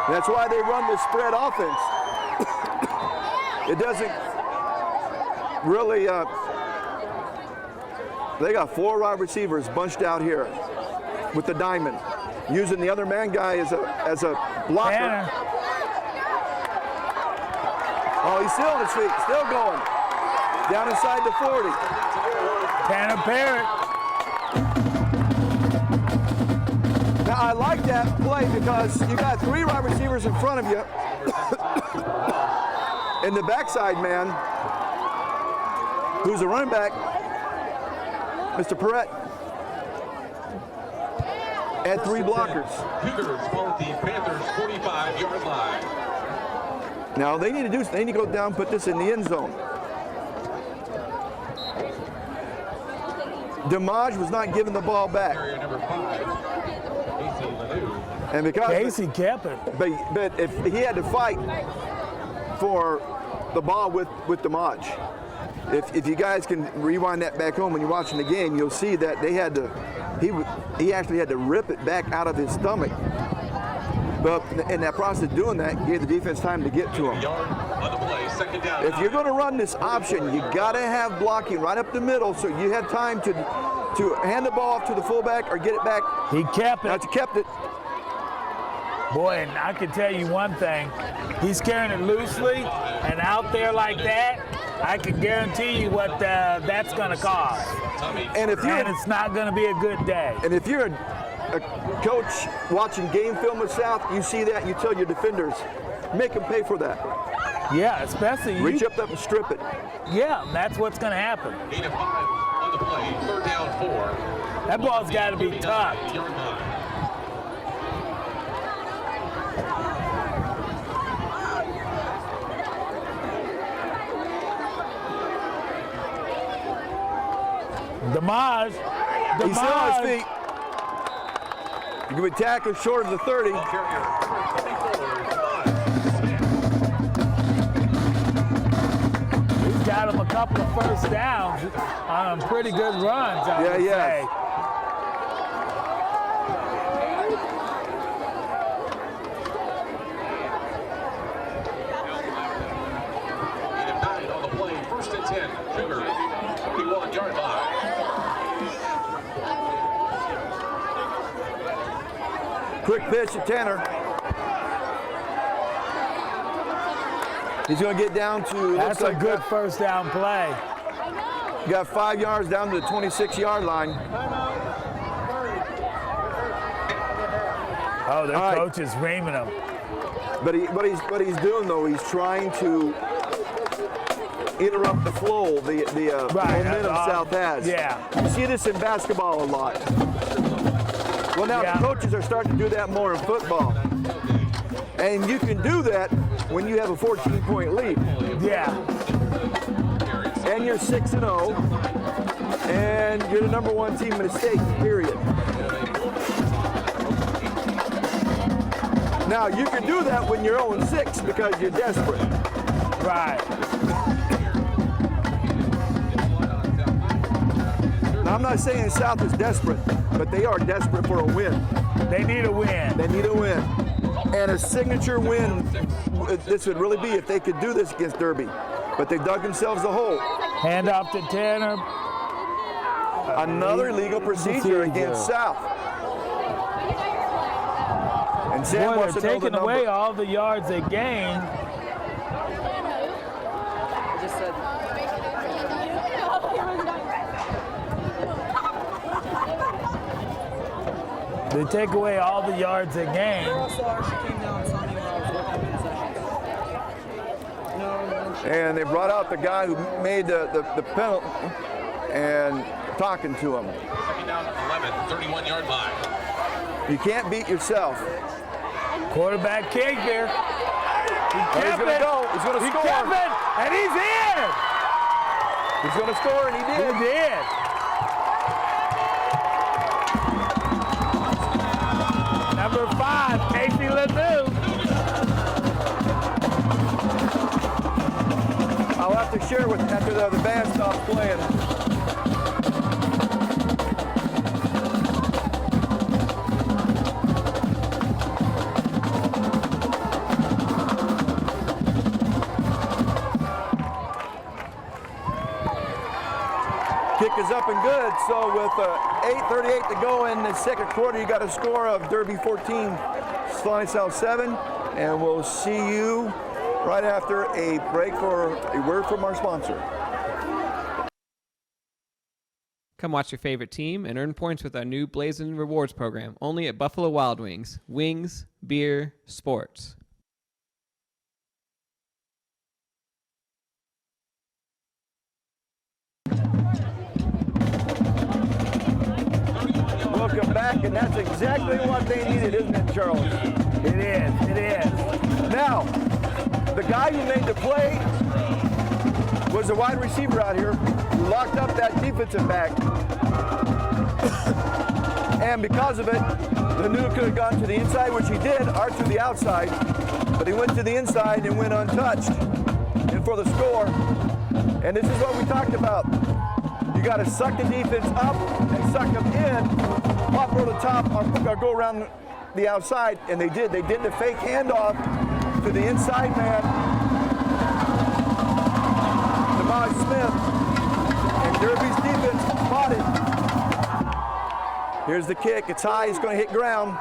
Speaker 7: That's why they run this spread offense. It doesn't really. They got 4 wide receivers bunched out here with the diamond, using the other man guy as a blocker.
Speaker 8: Tanner.
Speaker 7: Oh, he's still on his feet, still going. Down inside the 40.
Speaker 8: Tanner Parrott.
Speaker 7: Now, I like that play because you got 3 wide receivers in front of you. And the backside man, who's a running back, Mr. Perrette, had 3 blockers.
Speaker 6: Cougars ball at the Panthers 45-yard line.
Speaker 7: Now, they need to go down, put this in the end zone. Dimage was not giving the ball back.
Speaker 6: Area number 5, Casey Lanou.
Speaker 7: And because
Speaker 8: Casey kept it.
Speaker 7: But if he had to fight for the ball with Dimage, if you guys can rewind that back home when you're watching the game, you'll see that they had to. He actually had to rip it back out of his stomach. But in that process of doing that, gave the defense time to get to him.
Speaker 6: Yard on the play, second down.
Speaker 7: If you're going to run this option, you got to have blocking right up the middle, so you had time to hand the ball off to the fullback or get it back.
Speaker 8: He kept
Speaker 7: Now
Speaker 8: it.
Speaker 7: you kept it.
Speaker 8: Boy, and I can tell you one thing. He's carrying it loosely, and out there like that, I can guarantee you what that's going to cost.
Speaker 7: And if
Speaker 8: And it's not going to be a good day.
Speaker 7: And if you're a coach watching game film of South, you see that, you tell your defenders, make them pay for that.
Speaker 8: Yeah, especially
Speaker 7: Reach
Speaker 8: you.
Speaker 7: up and strip it.
Speaker 8: Yeah, that's what's going to happen.
Speaker 6: 8 of 5 on the play, third down 4.
Speaker 8: That ball's got to be tough.
Speaker 6: 39-yard line.
Speaker 8: Dimage.
Speaker 7: He's still on his feet. You can be tackled short of the 30.
Speaker 8: He's got him a couple of first downs on pretty good runs, I would say.
Speaker 6: On the play, first and 10, Cougar, 41-yard line.
Speaker 7: Quick pitch to Tanner. He's going to get down to.
Speaker 8: That's a good first down play.
Speaker 7: You got 5 yards down to the 26-yard line.
Speaker 8: Oh, the coach is reaming him.
Speaker 7: But what he's doing though, he's trying to interrupt the flow, the momentum South has.
Speaker 8: Yeah.
Speaker 7: You see this in basketball a lot. Well, now the coaches are starting to do that more in football. And you can do that when you have a 14-point lead.
Speaker 8: Yeah.
Speaker 7: And you're 6-0, and you're the #1 team in the state, period. Now, you can do that when you're 0-6 because you're desperate.
Speaker 8: Right.
Speaker 7: Now, I'm not saying South is desperate, but they are desperate for a win.
Speaker 8: They need a win.
Speaker 7: They need a win. And a signature win, this would really be if they could do this against Derby. But they dug themselves a hole.
Speaker 8: Hand off to Tanner.
Speaker 7: Another legal procedure against South. And Sam
Speaker 8: Boy,
Speaker 7: wants
Speaker 8: they're
Speaker 7: to know the
Speaker 8: taking
Speaker 7: number.
Speaker 8: away all the yards they gained. They take away all the yards they gained.
Speaker 7: And they brought out the guy who made the penalty and talking to him.
Speaker 6: Second down 11, 31-yard line.
Speaker 7: You can't beat yourself.
Speaker 8: Quarterback kick here. He
Speaker 7: he's
Speaker 8: kept
Speaker 7: gonna
Speaker 8: it.
Speaker 7: go. He's gonna
Speaker 8: He
Speaker 7: score.
Speaker 8: kept it, and he's in.
Speaker 7: He's going to score, and he did.
Speaker 8: He did. 5, Casey Lanou.
Speaker 7: I'll have to share with after the band stops playing. Kick is up and good. So with 8:38 to go in the second quarter, you got a score of Derby 14, Salina South 7, and we'll see you right after a break for a word from our sponsor.
Speaker 5: Come watch your favorite team and earn points with our new Blazing Rewards program, only at Buffalo Wild Wings. Wings, beer, sports.
Speaker 7: Welcome back, and that's exactly what they needed, isn't it, Charles?
Speaker 8: It is, it is.
Speaker 7: Now, the guy who made the play was a wide receiver out here who locked up that defensive back. And because of it, Lanou could have gone to the inside, which he did, or to the outside, but he went to the inside and went untouched. And for the score, and this is what we talked about. You got to suck the defense up and suck them in, pop over the top, or go around the outside, and they did. They did the fake handoff to the inside man, Demaj Smith, and Derby's defense fought it. Here's the kick. It's high. It's going to hit ground.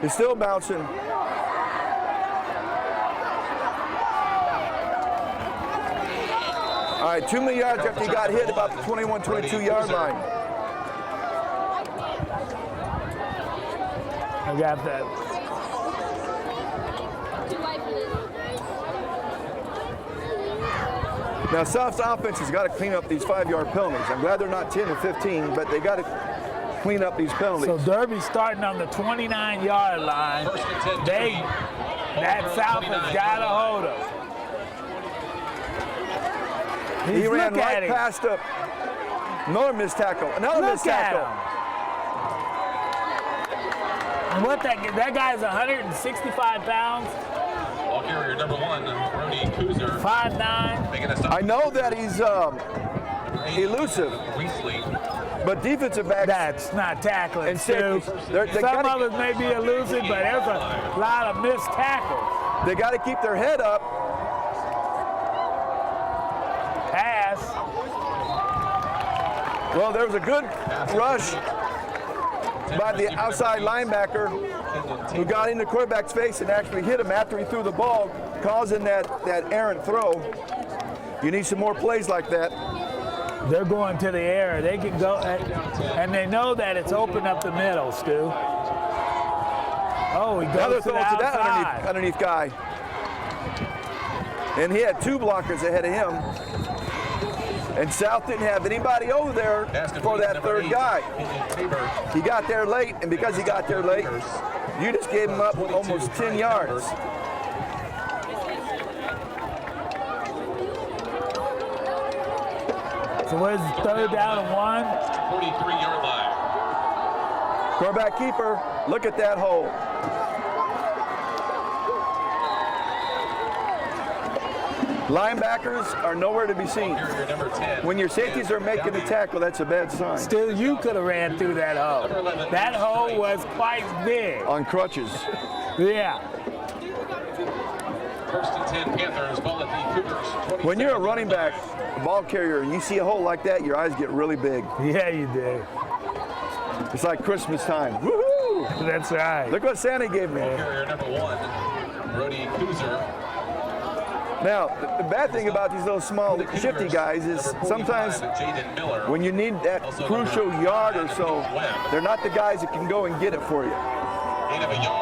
Speaker 7: It's still bouncing. All right, 2 million yards after he got hit about the 21, 22-yard line.
Speaker 8: I got that.
Speaker 7: Now, South's offense has got to clean up these 5-yard penalties. I'm glad they're not 10 and 15, but they got to clean up these penalties.
Speaker 8: So Derby starting on the 29-yard line. That South has got a hold of.
Speaker 7: He ran right past up. Another missed tackle. Another missed tackle.
Speaker 8: And what that guy's 165 pounds.
Speaker 6: Ball carrier number 1, Brody Kuzer.
Speaker 8: 5'9".
Speaker 7: I know that he's elusive, but defensive backs.
Speaker 8: That's not tackling.
Speaker 7: And
Speaker 8: Stu.
Speaker 7: safeties.
Speaker 8: Some of us may be elusive, but there's a lot of missed tackles.
Speaker 7: They got to keep their head up.
Speaker 8: Pass.
Speaker 7: Well, there was a good rush by the outside linebacker who got in the quarterback's face and actually hit him after he threw the ball, causing that errant throw. You need some more plays like that.
Speaker 8: They're going to the air. They can go, and they know that it's open up the middle, Stu. Oh, he goes to the outside.
Speaker 7: Underneath guy. And he had 2 blockers ahead of him. And South didn't have anybody over there for that third guy. He got there late, and because he got there late, you just gave him up almost 10 yards.
Speaker 8: So where's third down and 1?
Speaker 6: 43-yard line.
Speaker 7: Quarterback keeper, look at that hole. Linebackers are nowhere to be seen. When your safeties are making the tackle, that's a bad sign.
Speaker 8: Still, you could have ran through that hole. That hole was quite big.
Speaker 7: On crutches.
Speaker 8: Yeah.
Speaker 6: First and 10 Panthers, ball at the Cougars.
Speaker 7: When you're a running back, a ball carrier, and you see a hole like that, your eyes get really big.
Speaker 8: Yeah, you do.
Speaker 7: It's like Christmas time. Woohoo!
Speaker 8: That's right.
Speaker 7: Look what Santa gave me.
Speaker 6: Ball carrier number 1, Brody Kuzer.
Speaker 7: Now, the bad thing about these little small, shifty guys is sometimes when you need that crucial yard or so, they're not the guys that can go and get it for you.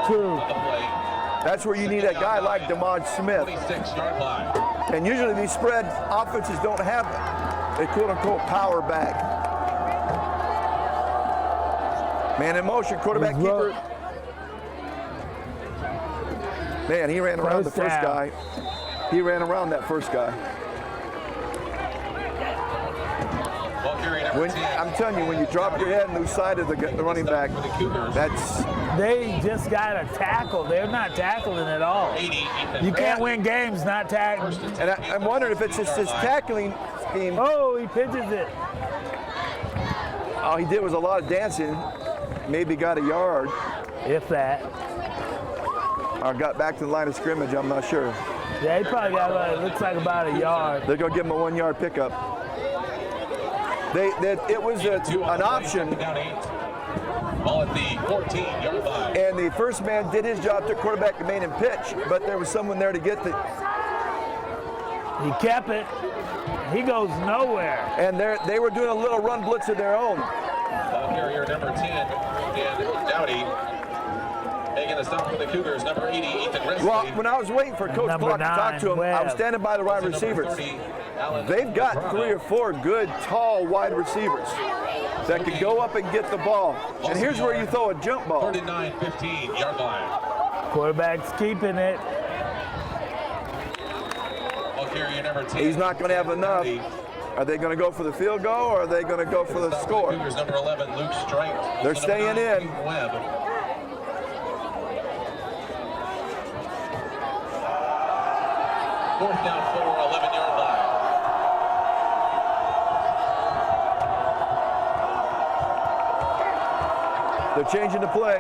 Speaker 8: True.
Speaker 7: That's where you need a guy like Demaj Smith. And usually these spread offenses don't have a quote-unquote power back. Man in motion, quarterback keeper. Man, he ran around the first guy. He ran around that first guy. I'm telling you, when you drop your head and lose sight of the running back,
Speaker 8: they just got to tackle. They're not tackling at all. You can't win games not tackling.
Speaker 7: And I'm wondering if it's just his tackling scheme.
Speaker 8: Oh, he pitches it.
Speaker 7: All he did was a lot of dancing. Maybe got a yard.
Speaker 8: If that.
Speaker 7: Or got back to the line of scrimmage, I'm not sure.
Speaker 8: Yeah, he probably got, it looks like about a yard.
Speaker 7: They're going to give him a 1 yard pickup. It was an option.
Speaker 6: Ball at the 14-yard line.
Speaker 7: And the first man did his job, took quarterback to main and pitch, but there was someone there to get the.
Speaker 8: He kept it. He goes nowhere.
Speaker 7: And they were doing a little run blitz of their own.
Speaker 6: Ball carrier number 10, and Dowdy. Making the stop for the Cougars, number 80, Ethan Risley.
Speaker 7: Well, when I was waiting for Coach Clark to talk to him, I was standing by the wide receivers. They've got 3 or 4 good, tall, wide receivers that could go up and get the ball. And here's where you throw a jump ball.
Speaker 6: 39-15 yard line.
Speaker 8: Quarterback's keeping it.
Speaker 6: Ball carrier number 10.
Speaker 7: He's not going to have enough. Are they going to go for the field goal or are they going to go for the score?
Speaker 6: Cougars, number 11, Luke Strite.
Speaker 7: They're staying in.
Speaker 6: Webb. Fourth down, 11-yard line.
Speaker 7: They're changing the play.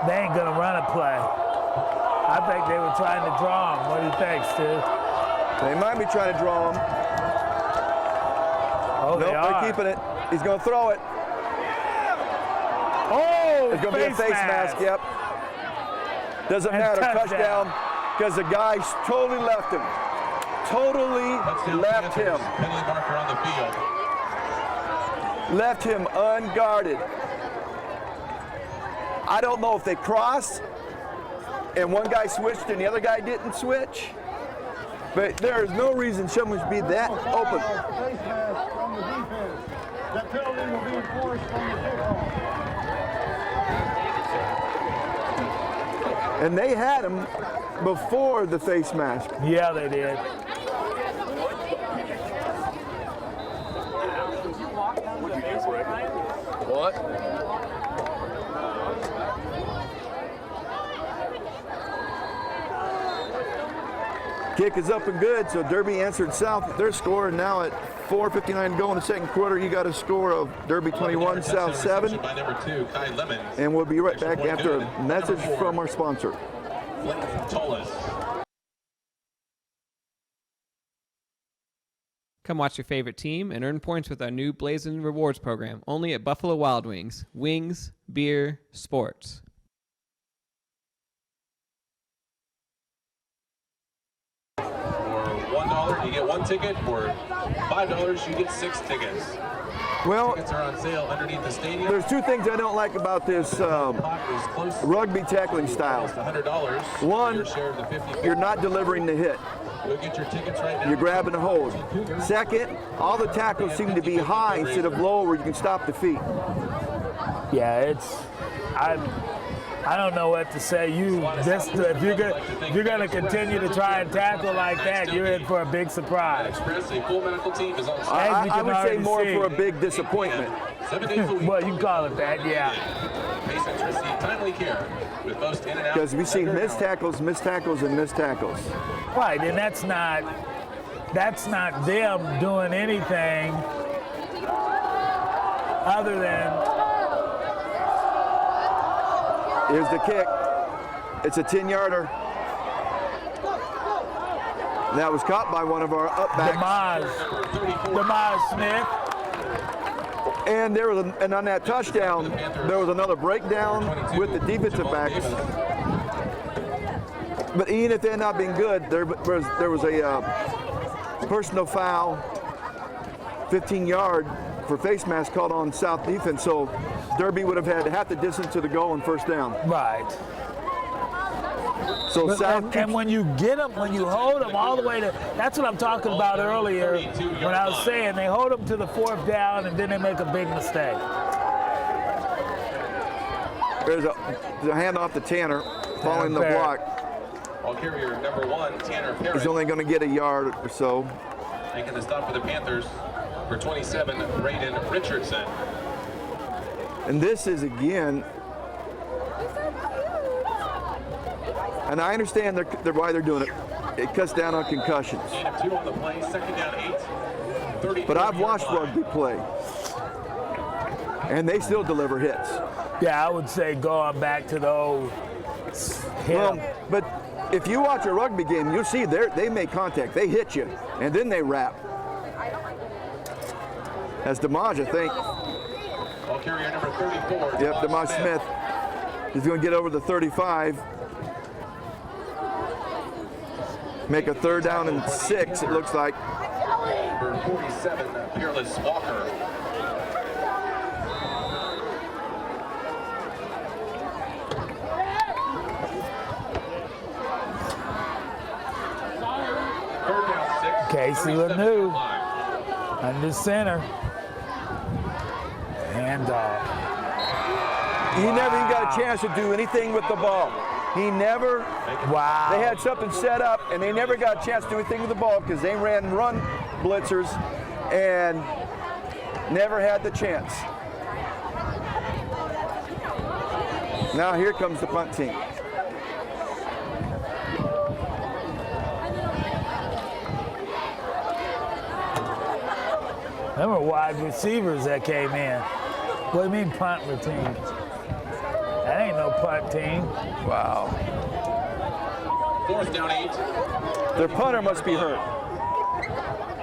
Speaker 8: They ain't gonna run a play. I think they were trying to draw him. What do you think, Stu?
Speaker 7: They might be trying to draw him.
Speaker 8: Oh,
Speaker 7: nope, they're keeping it. He's gonna throw it.
Speaker 8: Oh,
Speaker 7: it's gonna be a face mask. Yep. Doesn't matter. Touchdown. Because the guy totally left him. Totally left him.
Speaker 6: Penalty marker on the field.
Speaker 7: Left him unguarded. I don't know if they crossed and one guy switched and the other guy didn't switch. But there is no reason someone should be that open.
Speaker 9: That penalty will be enforced from the kickoff.
Speaker 7: And they had him before the face mask.
Speaker 8: Yeah, they did.
Speaker 7: What? Kick is up and good, so Derby answered South with their score, and now at 4:59 to go in the second quarter, you got a score of Derby 21, South 7.
Speaker 6: By number 2, Kai Lemons.
Speaker 7: And we'll be right back after a message from our sponsor.
Speaker 5: Come watch your favorite team and earn points with our new Blazing Rewards program, only at Buffalo Wild Wings. Wings, beer, sports.
Speaker 6: For $1, you get 1 ticket. For $5, you get 6 tickets.
Speaker 7: Well,
Speaker 6: tickets are on sale underneath the stadium.
Speaker 7: There's 2 things I don't like about this rugby tackling style.
Speaker 6: $100.
Speaker 7: One, you're not delivering the hit.
Speaker 6: Go get your tickets right now.
Speaker 7: You're grabbing a hold. Second, all the tackles seem to be high instead of low where you can stop the feet.
Speaker 8: Yeah, I don't know what to say. If you're gonna continue to try and tackle like that, you're in for a big surprise.
Speaker 7: I would say more for a big disappointment.
Speaker 8: Well, you can call it that, yeah.
Speaker 6: Patients receive timely care with most in and out.
Speaker 7: Because we've seen missed tackles, and missed tackles.
Speaker 8: Right, and that's not them doing anything other than.
Speaker 7: Here's the kick. It's a 10-yarder. That was caught by one of our upbacks.
Speaker 8: Demaz Smith.
Speaker 7: And and on that touchdown, there was another breakdown with the defensive backs. But even if they had not been good, there was a personal foul, 15-yard for face mask called on South defense. So Derby would have had half the distance to the goal and first down.
Speaker 8: Right.
Speaker 7: So
Speaker 8: and when you get them, when you hold them all the way to, that's what I'm talking about earlier when I was saying they hold them to the 4th down and then they make a big mistake.
Speaker 7: There's a handoff to Tanner following the block.
Speaker 6: Ball carrier number 1, Tanner Parrott.
Speaker 7: He's only going to get a yard or so.
Speaker 6: Making the stop for the Panthers. For 27, Braden Richardson.
Speaker 7: And this is again, and I understand why they're doing it. It cuts down on concussions.
Speaker 6: Gain of 2 on the play, second down 8.
Speaker 7: But I've watched rugby play, and they still deliver hits.
Speaker 8: Yeah, I would say going back to the old
Speaker 7: Well, but if you watch a rugby game, you'll see they make contact. They hit you, and then they wrap. As Damaj, I think.
Speaker 6: Ball carrier number 34.
Speaker 7: Yep, Damaj Smith is going to get over the 35. Make a 3rd down and 6, it looks like.
Speaker 6: Number 47, Peerless Walker. Third down 6.
Speaker 8: Casey Lanou under center. Handoff.
Speaker 7: He never even got a chance to do anything with the ball. He never.
Speaker 8: Wow.
Speaker 7: They had something set up, and they never got a chance to do anything with the ball because they ran run blitzers and never had the chance. Now here comes the punt team.
Speaker 8: Them were wide receivers that came in. What do you mean punt routine? That ain't no punt team.
Speaker 7: Wow.
Speaker 6: 4th down 8.
Speaker 7: Their punter must be hurt.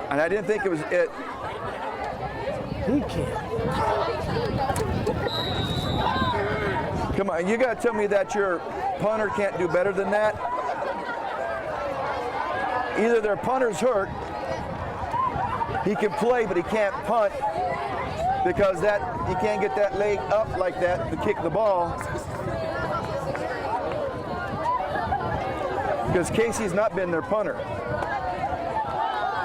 Speaker 7: And I didn't think it was it.
Speaker 8: He can't.
Speaker 7: Come on, you got to tell me that your punter can't do better than that. Either their punter's hurt, he can play, but he can't punt because he can't get that leg up like that to kick the ball. Because Casey's not been their punter.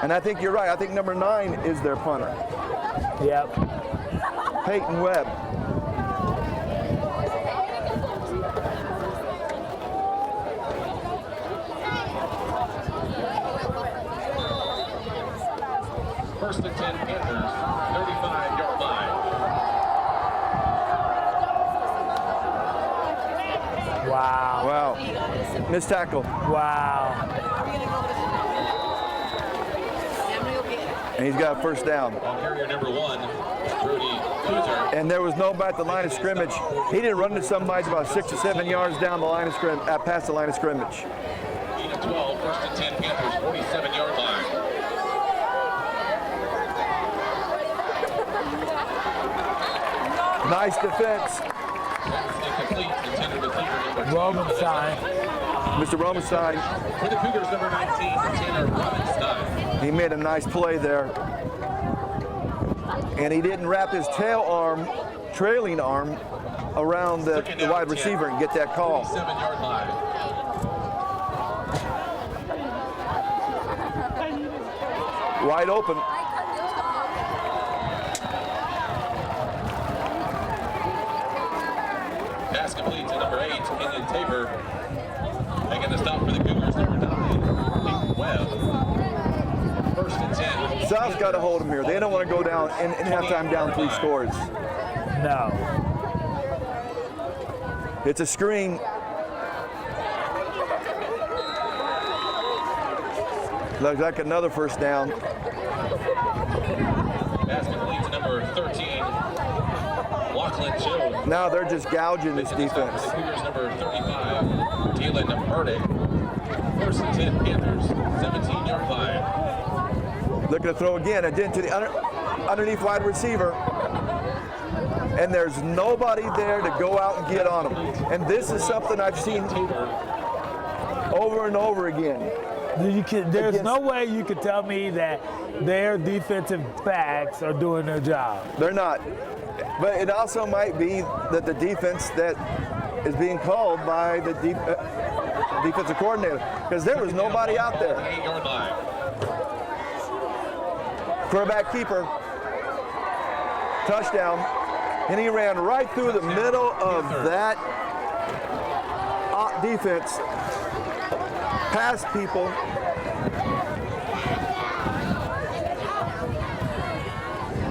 Speaker 7: And I think you're right. I think number 9 is their punter.
Speaker 8: Yep.
Speaker 7: Peyton Webb.
Speaker 6: First and 10, Panthers, 35-yard line.
Speaker 8: Wow.
Speaker 7: Wow. Missed tackle.
Speaker 8: Wow.
Speaker 7: And he's got a 1st down.
Speaker 6: Ball carrier number 1, Brody Kuzer.
Speaker 7: And there was nobody at the line of scrimmage. He didn't run into somebody about 6 or 7 yards down the line of scrimmage, past the line of scrimmage.
Speaker 6: Gain of 12, first and 10, Panthers, 47-yard line.
Speaker 7: Nice defense.
Speaker 8: Robenstein.
Speaker 7: Mr. Robenstein.
Speaker 6: For the Cougars, number 19, Tanner Robenstein.
Speaker 7: He made a nice play there. And he didn't wrap his trailing arm around the wide receiver and get that call.
Speaker 6: 47-yard line.
Speaker 7: Wide open.
Speaker 6: Pass complete to number 8, Kenyon Tabor. Making the stop for the Cougars, number 9, Peyton Webb. First and 10.
Speaker 7: South's got to hold him here. They don't want to go down in halftime down 3 scores.
Speaker 8: No.
Speaker 7: It's a screen. Looks like another 1st down.
Speaker 6: Pass complete to number 13, Lachlan Jones.
Speaker 7: Now they're just gouging this
Speaker 6: Making the stop
Speaker 7: defense.
Speaker 6: for the Cougars, number 35, Dylan Burdick. First and 10, Panthers, 17-yard line.
Speaker 7: Looking to throw again. And then to the underneath wide receiver. And there's nobody there to go out and get on him. And this is something I've seen over and over again.
Speaker 8: There's no way you could tell me that their defensive backs are doing their job.
Speaker 7: They're not. But it also might be that the defense that is being called by the defensive coordinator, because there was nobody out there.
Speaker 6: 8-yard line.
Speaker 7: Quarterback keeper, touchdown, and he ran right through the middle of that defense, past people,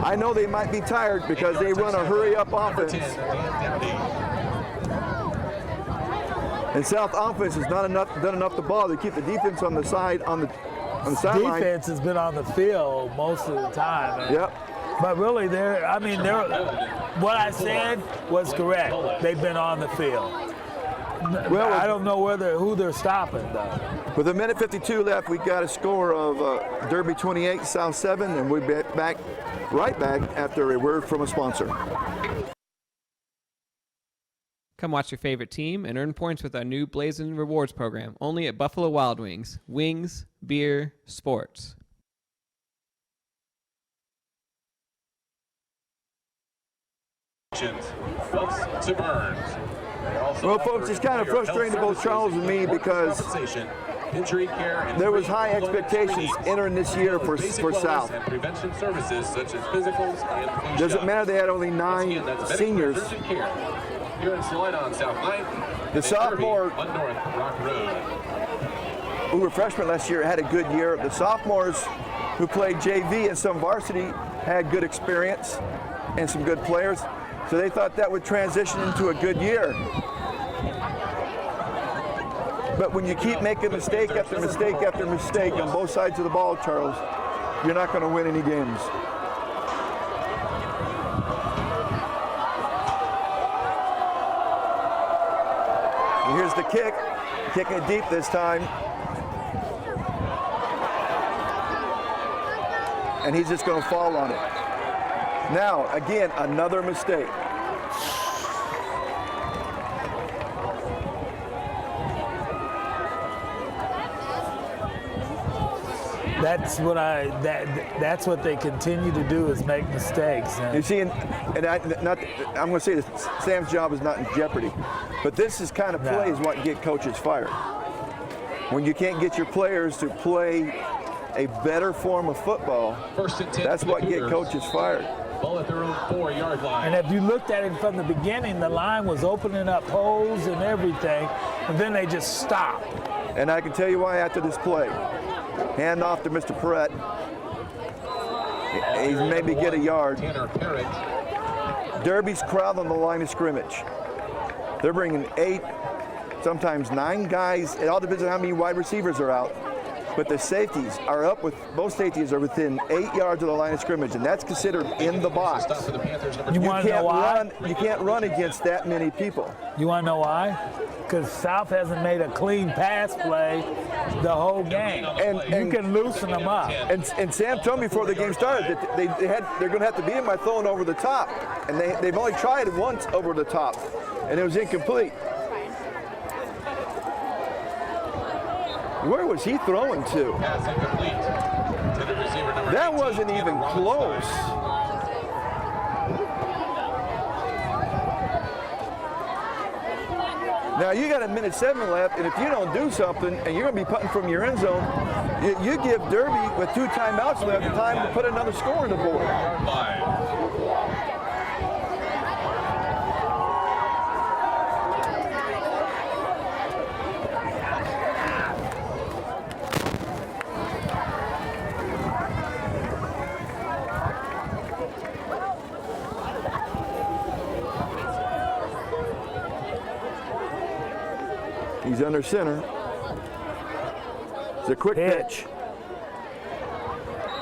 Speaker 7: I know they might be tired because they run a hurry-up offense. And South offense has not done enough to ball to keep the defense on the side on the sideline.
Speaker 8: Defense has been on the field most of the time.
Speaker 7: Yep.
Speaker 8: But really, what I said was correct. They've been on the field. Well, I don't know who they're stopping, though.
Speaker 7: With a minute 52 left, we got a score of Derby 28, South 7, and we'll be right back after a word from a sponsor.
Speaker 5: Come watch your favorite team and earn points with our new Blazing Rewards program, only at Buffalo Wild Wings. Wings, beer, sports.
Speaker 6: To Burns.
Speaker 7: Well, folks, it's kind of frustrating to both Charles and me because there was high expectations entering this year for South.
Speaker 6: And prevention services such as physicals and
Speaker 7: Doesn't matter they had only 9 seniors.
Speaker 6: Here in Salina on South 9th.
Speaker 7: The sophomore,
Speaker 6: on North Rock Road.
Speaker 7: who were freshmen last year, had a good year. The sophomores who played JV and some varsity had good experience and some good players. So they thought that would transition into a good year. But when you keep making mistake after mistake after mistake on both sides of the ball, Charles, you're not going to win any games. And here's the kick, kicking it deep this time. And he's just going to fall on it. Now, again, another mistake.
Speaker 8: That's what they continue to do is make mistakes.
Speaker 7: You see, I'm going to say that Sam's job is not in jeopardy, but this is kind of play is what get coaches fired. When you can't get your players to play a better form of football, that's what get coaches fired.
Speaker 6: Ball at their own 4-yard line.
Speaker 8: And if you looked at it from the beginning, the line was opening up holes and everything, and then they just stopped.
Speaker 7: And I can tell you why after this play. Hand off to Mr. Perrette. He's maybe get a yard. Derby's crowd on the line of scrimmage. They're bringing 8, sometimes 9 guys. It all depends on how many wide receivers are out. But the safeties are up with, both safeties are within 8 yards of the line of scrimmage, and that's considered in the box.
Speaker 8: You want to know why?
Speaker 7: You can't run against that many people.
Speaker 8: You want to know why? Because South hasn't made a clean pass play the whole game. And you can loosen them up.
Speaker 7: And Sam told me before the game started that they're going to have to beat him by throwing over the top. And they've only tried it once over the top, and it was incomplete. Where was he throwing to? That wasn't even close. Now you got a minute 7 left, and if you don't do something, and you're going to be putting from your end zone, you give Derby with 2 timeouts left time to put another score on the board. He's under center. It's a quick pitch.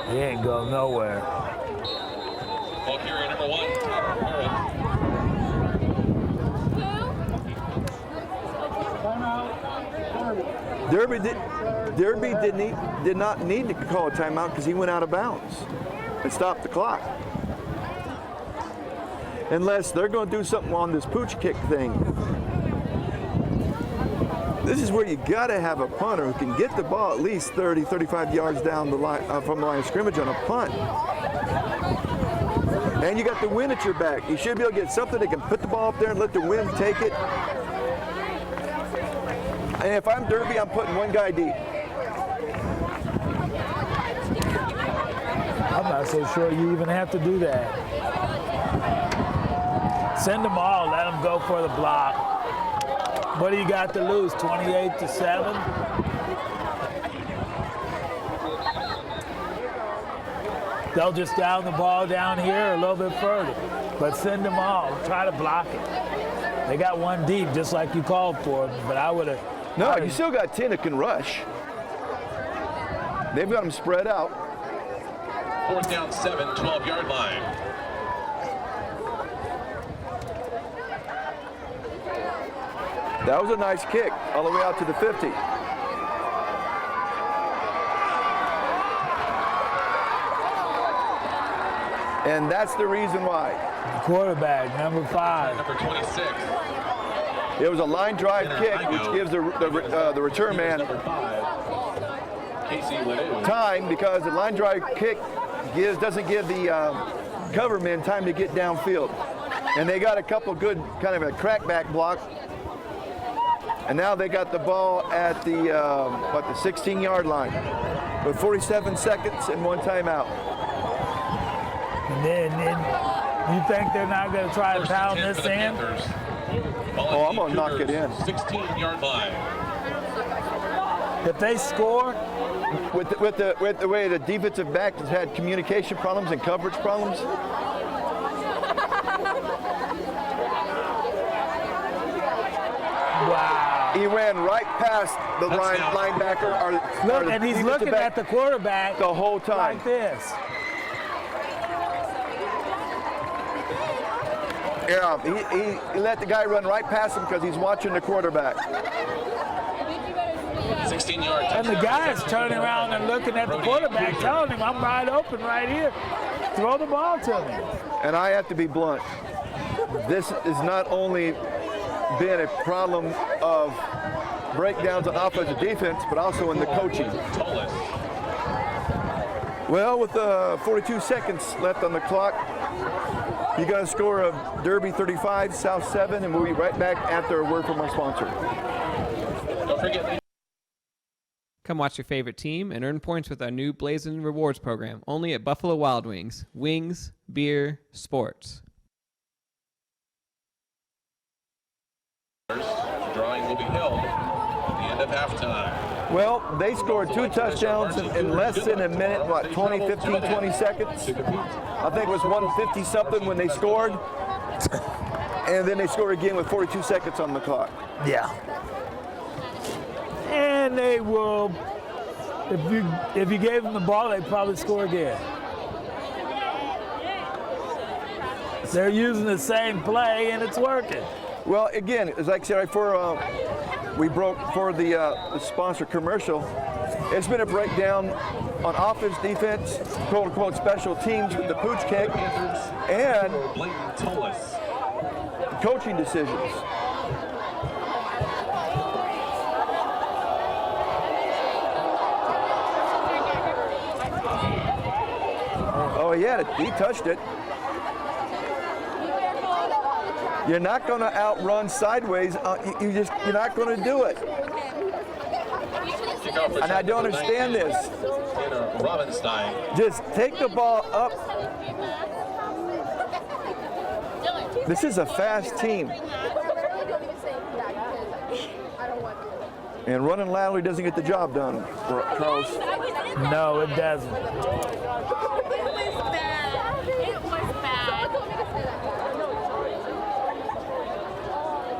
Speaker 8: He ain't going nowhere.
Speaker 6: Ball carrier number 1.
Speaker 7: Derby did not need to call a timeout because he went out of bounds and stopped the clock. Unless they're going to do something on this pooch kick thing. This is where you got to have a punter who can get the ball at least 30, 35 yards down the line from the line of scrimmage on a punt. And you got the wind at your back. You should be able to get something that can put the ball up there and let the wind take it. And if I'm Derby, I'm putting 1 guy deep.
Speaker 8: I'm not so sure you even have to do that. Send them all, let them go for the block. What do you got to lose, 28-7? they'll just down the ball down here a little bit further. But send them all. Try to block it. They got one deep, just like you called for, but I would have.
Speaker 7: No, you still got 10 that can rush. They've got them spread out.
Speaker 6: 4th down 7, 12-yard line.
Speaker 7: That was a nice kick all the way out to the 50. And that's the reason why.
Speaker 8: Quarterback, number 5.
Speaker 6: Number 26.
Speaker 7: It was a line drive kick, which gives the return man time, because the line drive kick doesn't give the cover men time to get downfield. And they got a couple good kind of a crackback block. And now they got the ball at the 16-yard line with 47 seconds and 1 timeout.
Speaker 8: And then you think they're not going to try to pound this in?
Speaker 7: Oh, I'm going to knock it in.
Speaker 6: 16-yard line.
Speaker 8: If they score,
Speaker 7: with the way the defensive back has had communication problems and coverage problems.
Speaker 8: wow.
Speaker 7: He ran right past the linebacker.
Speaker 8: Look, and he's looking at the quarterback
Speaker 7: the whole time.
Speaker 8: like this.
Speaker 7: Yeah, he let the guy run right past him because he's watching the quarterback.
Speaker 6: 16-yard.
Speaker 8: And the guy's turning around and looking at the quarterback, telling him, I'm wide open right here. Throw the ball to me.
Speaker 7: And I have to be blunt. This has not only been a problem of breakdowns on offensive defense, but also in the coaching. Well, with 42 seconds left on the clock, you got to score a Derby 35, South 7, and we'll be right back after a word from our sponsor.
Speaker 6: Don't forget.
Speaker 5: Come watch your favorite team and earn points with our new Blazing Rewards program, only at Buffalo Wild Wings. Wings, beer, sports.
Speaker 6: The drawing will be held at the end of halftime.
Speaker 7: Well, they scored 2 touchdowns in less than a minute, 20, 15, 20 seconds? I think it was 150-something when they scored. And then they scored again with 42 seconds on the clock.
Speaker 8: Yeah. And they will, if you gave them the ball, they'd probably score again. They're using the same play, and it's working.
Speaker 7: Well, again, as I said before, we broke for the sponsor commercial. It's been a breakdown on offense, defense, quote-unquote special teams with the pooch kick, and coaching decisions. Oh, yeah, he touched it. You're not going to outrun sideways. You're not going to do it. And I don't understand this. Just take the ball up. This is a fast team. And running loudly doesn't get the job done, Charles.
Speaker 8: No, it doesn't.
Speaker 10: It was bad.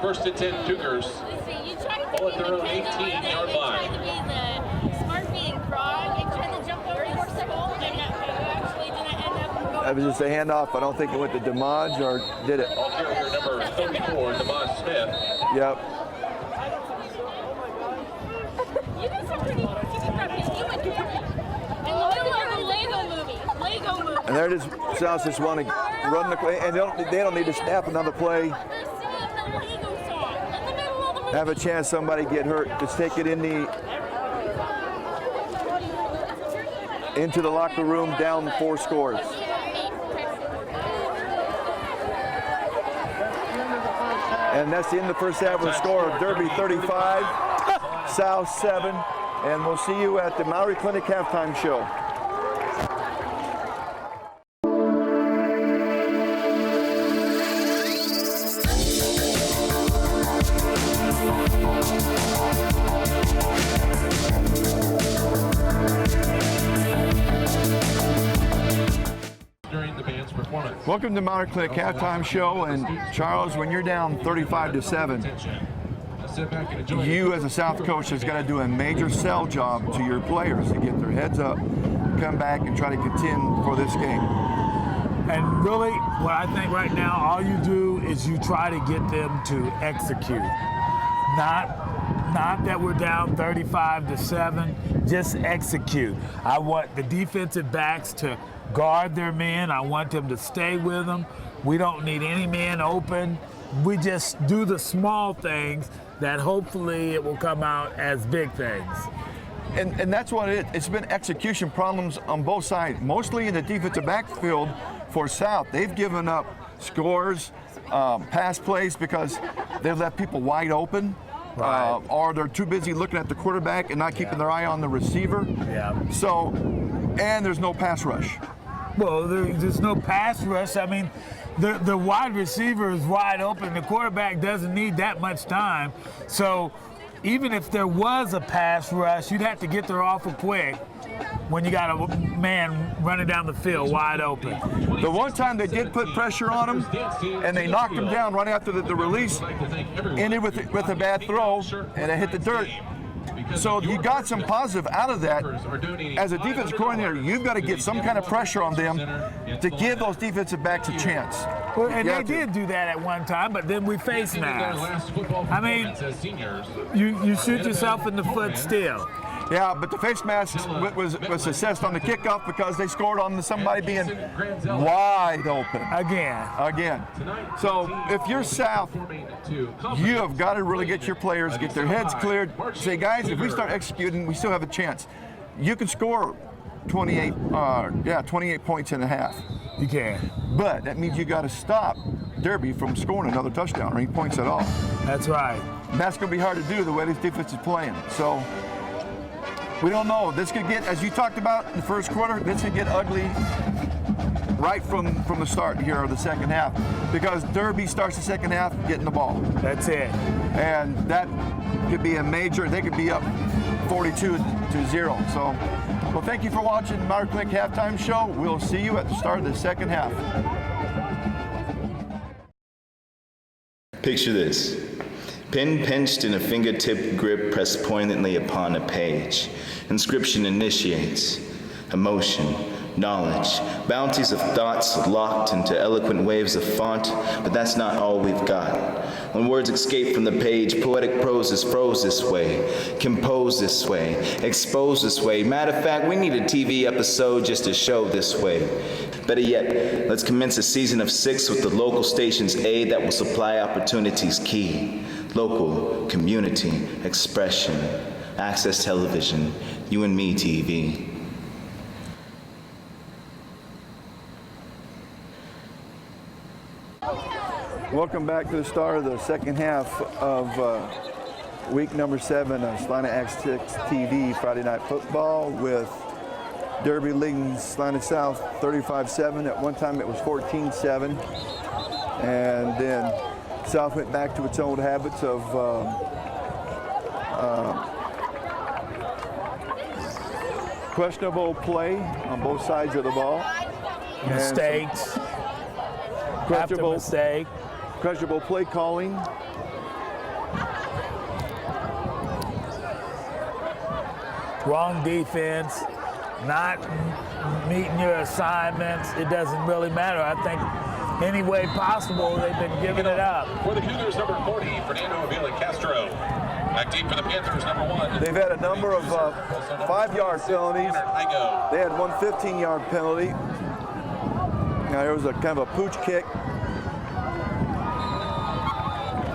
Speaker 6: First and 10 Cougars. Ball at their own 18-yard line.
Speaker 7: That was just a handoff. I don't think it went to DeModge, or did it?
Speaker 6: Ball carrier number 34, DeModge Smith.
Speaker 7: Yep. And they're just, South just want to run the play, and they don't need to snap another play. Have a chance somebody get hurt. Just take it into the locker room, down 4 scores. And that's the end of the first half with a score of Derby 35, South 7. And we'll see you at the Maori Clinic halftime show. Welcome to Monarch Clinic Halftime Show. And Charles, when you're down 35-7, you as a South coach has got to do a major sell job to your players to get their heads up, come back and try to contend for this game.
Speaker 8: And really, what I think right now, all you do is you try to get them to execute. Not that we're down 35-7, just execute. I want the defensive backs to guard their men. I want them to stay with them. We don't need any man open. We just do the small things that hopefully it will come out as big things.
Speaker 7: And that's what it's been execution problems on both sides, mostly in the defensive backfield for South. They've given up scores, pass plays because they've left people wide open.
Speaker 8: Right.
Speaker 7: Or they're too busy looking at the quarterback and not keeping their eye on the receiver.
Speaker 8: Yeah.
Speaker 7: So, and there's no pass rush.
Speaker 8: Well, there's no pass rush. I mean, the wide receiver is wide open. The quarterback doesn't need that much time. So even if there was a pass rush, you'd have to get there awful quick when you got a man running down the field wide open.
Speaker 7: The one time they did put pressure on him and they knocked him down right after the release, ended with a bad throw and it hit the dirt. So you got some positive out of that. As a defensive coordinator, you've got to get some kind of pressure on them to give those defensive backs a chance.
Speaker 8: Well, and they did do that at one time, but then we face masks. I mean, you shoot yourself in the foot still.
Speaker 7: Yeah, but the face mask was assessed on the kickoff because they scored on somebody being wide open. Again. So if you're South, you have got to really get your players, get their heads cleared. Say, guys, if we start executing, we still have a chance. You can score 28 points in a half.
Speaker 8: You can.
Speaker 7: But that means you got to stop Derby from scoring another touchdown or any points at all.
Speaker 8: That's right.
Speaker 7: And that's going to be hard to do the way this defense is playing. So we don't know. This could get, as you talked about in the first quarter, this could get ugly right from the start here of the second half because Derby starts the second half getting the ball.
Speaker 8: That's it.
Speaker 7: And that could be a major, they could be up 42-0. So, well, thank you for watching Monarch Clinic Halftime Show. We'll see you at the start of the second half.
Speaker 11: Picture this. Pen pinched in a fingertip grip pressed poignantly upon a page. Inscription initiates. Emotion, knowledge, bounties of thoughts locked into eloquent waves of font, but that's not all we've got. When words escape from the page, poetic prose is froze this way, composed this way, exposed this way. Matter of fact, we need a TV episode just to show this way. Better yet, let's commence a season of 6 with the local station's aid that will supply opportunities key. Local, community, expression, access television, you and me TV.
Speaker 7: Welcome back to the start of the second half of week number 7 of Salina X6 TV Friday Night Football with Derby leading Salina South 35-7. At one time it was 14-7. And then South went back to its old habits of questionable play on both sides of the ball.
Speaker 8: Mistakes.
Speaker 7: Questionable
Speaker 8: mistake.
Speaker 7: Questionable play calling.
Speaker 8: Wrong defense. Not meeting your assignments. It doesn't really matter. I think any way possible, they've been giving it up.
Speaker 6: For the Cougars, number 40, Fernando Avila Castro. Back deep for the Panthers, number 1.
Speaker 7: They've had a number of 5-yard penalties. They had one 15-yard penalty. Now there was a kind of a pooch kick.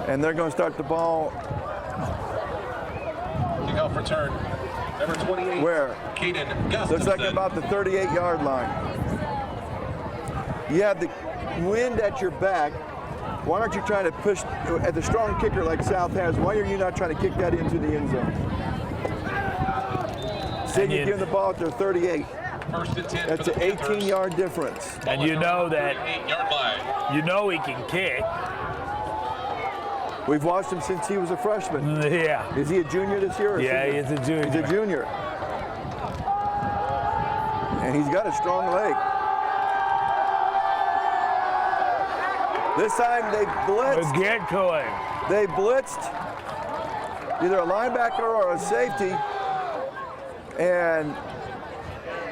Speaker 7: And they're going to start the ball.
Speaker 6: Kickoff return. Number 28.
Speaker 7: Where?
Speaker 6: Caden Gustafson.
Speaker 7: Looks like about the 38-yard line. You have the wind at your back. Why aren't you trying to push at the strong kicker like South has? Why are you not trying to kick that into the end zone? Instead, you're giving the ball at their 38.
Speaker 6: First and 10.
Speaker 7: That's an 18-yard difference.
Speaker 8: And you know that.
Speaker 6: 8-yard line.
Speaker 8: You know he can kick.
Speaker 7: We've watched him since he was a freshman.
Speaker 8: Yeah.
Speaker 7: Is he a junior this year?
Speaker 8: Yeah, he's a junior.
Speaker 7: He's a junior. And he's got a strong leg. This time they blitzed.
Speaker 8: Get to him.
Speaker 7: They blitzed either a linebacker or a safety, and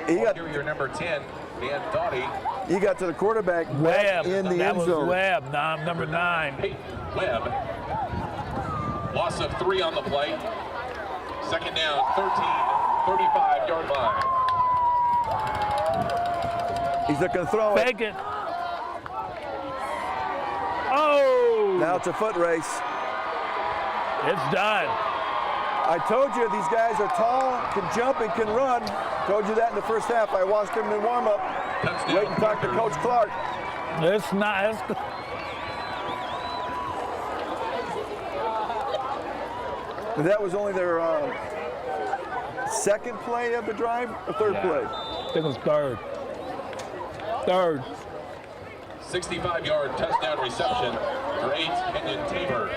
Speaker 7: he got
Speaker 6: Your number 10, Dan Doughty.
Speaker 7: He got to the quarterback
Speaker 8: Webb
Speaker 7: in the
Speaker 8: that
Speaker 7: end
Speaker 8: was
Speaker 7: zone.
Speaker 8: Webb, number 9.
Speaker 6: Peyton Webb. Loss of 3 on the play. Second down, 35-yard line.
Speaker 7: He's looking to throw it.
Speaker 8: Fake it. Oh!
Speaker 7: Now it's a foot race.
Speaker 8: It's done.
Speaker 7: I told you these guys are tall, can jump, and can run. Told you that in the first half. I watched them in warm-up. Wait and talk to Coach Clark.
Speaker 8: It's not.
Speaker 7: That was only their second play of the drive, or third play?
Speaker 8: I think it was third. Third.
Speaker 6: 65-yard touchdown reception for 8, Kenyon Tabor.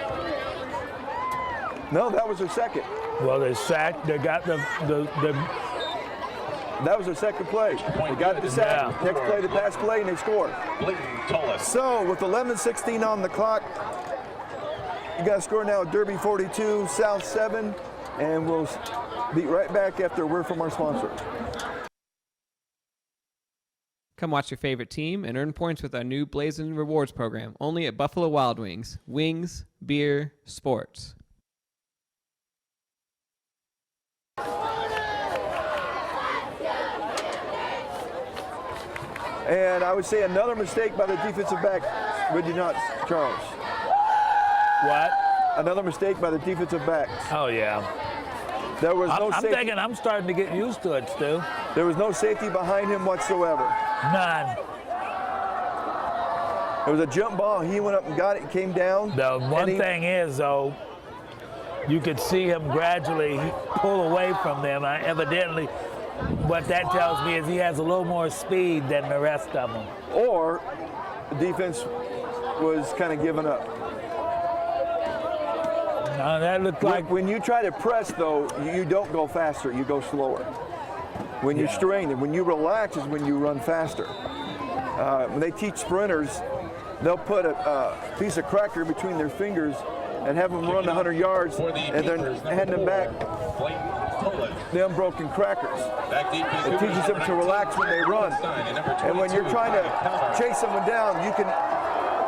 Speaker 7: No, that was their second.
Speaker 8: Well, they sacked. They got the
Speaker 7: That was their second play. They got the sack. Next play, the pass play, and they scored. So with 11:16 on the clock, you got to score now at Derby 42, South 7, and we'll be right back after a word from our sponsor.
Speaker 5: Come watch your favorite team and earn points with our new Blazing Rewards program, only at Buffalo Wild Wings. Wings, beer, sports.
Speaker 7: And I would say another mistake by the defensive back, would you not, Charles?
Speaker 8: What?
Speaker 7: Another mistake by the defensive backs.
Speaker 8: Oh, yeah.
Speaker 7: There was no
Speaker 8: I'm
Speaker 7: safety.
Speaker 8: thinking I'm starting to get used to it, Stu.
Speaker 7: There was no safety behind him whatsoever.
Speaker 8: None.
Speaker 7: It was a jump ball. He went up and got it, came down.
Speaker 8: The one thing is, though, you could see him gradually pull away from them. Evidently, what that tells me is he has a little more speed than the rest of them.
Speaker 7: Or the defense was kind of giving up.
Speaker 8: No, that looked like...
Speaker 7: When you try to press, though, you don't go faster. You go slower. When you're strained and when you relax is when you run faster. When they teach sprinters, they'll put a piece of cracker between their fingers and have them run 100 yards and then hand them back the unbroken crackers. It teaches them to relax when they run. And when you're trying to chase someone down, you can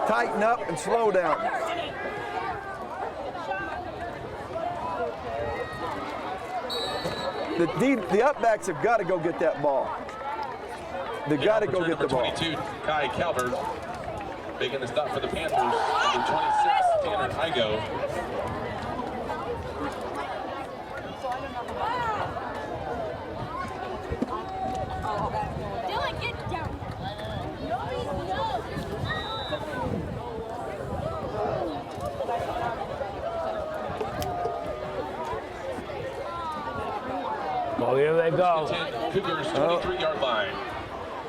Speaker 7: tighten up and slow down. The upbacks have got to go get that ball. They've got to go get the ball.
Speaker 6: 22, Kai Calvert, making the stop for the Panthers. Number 26, Tanner Igo.
Speaker 10: Dylan, get down.
Speaker 8: Well, here they go.
Speaker 6: Cougars, 23-yard line.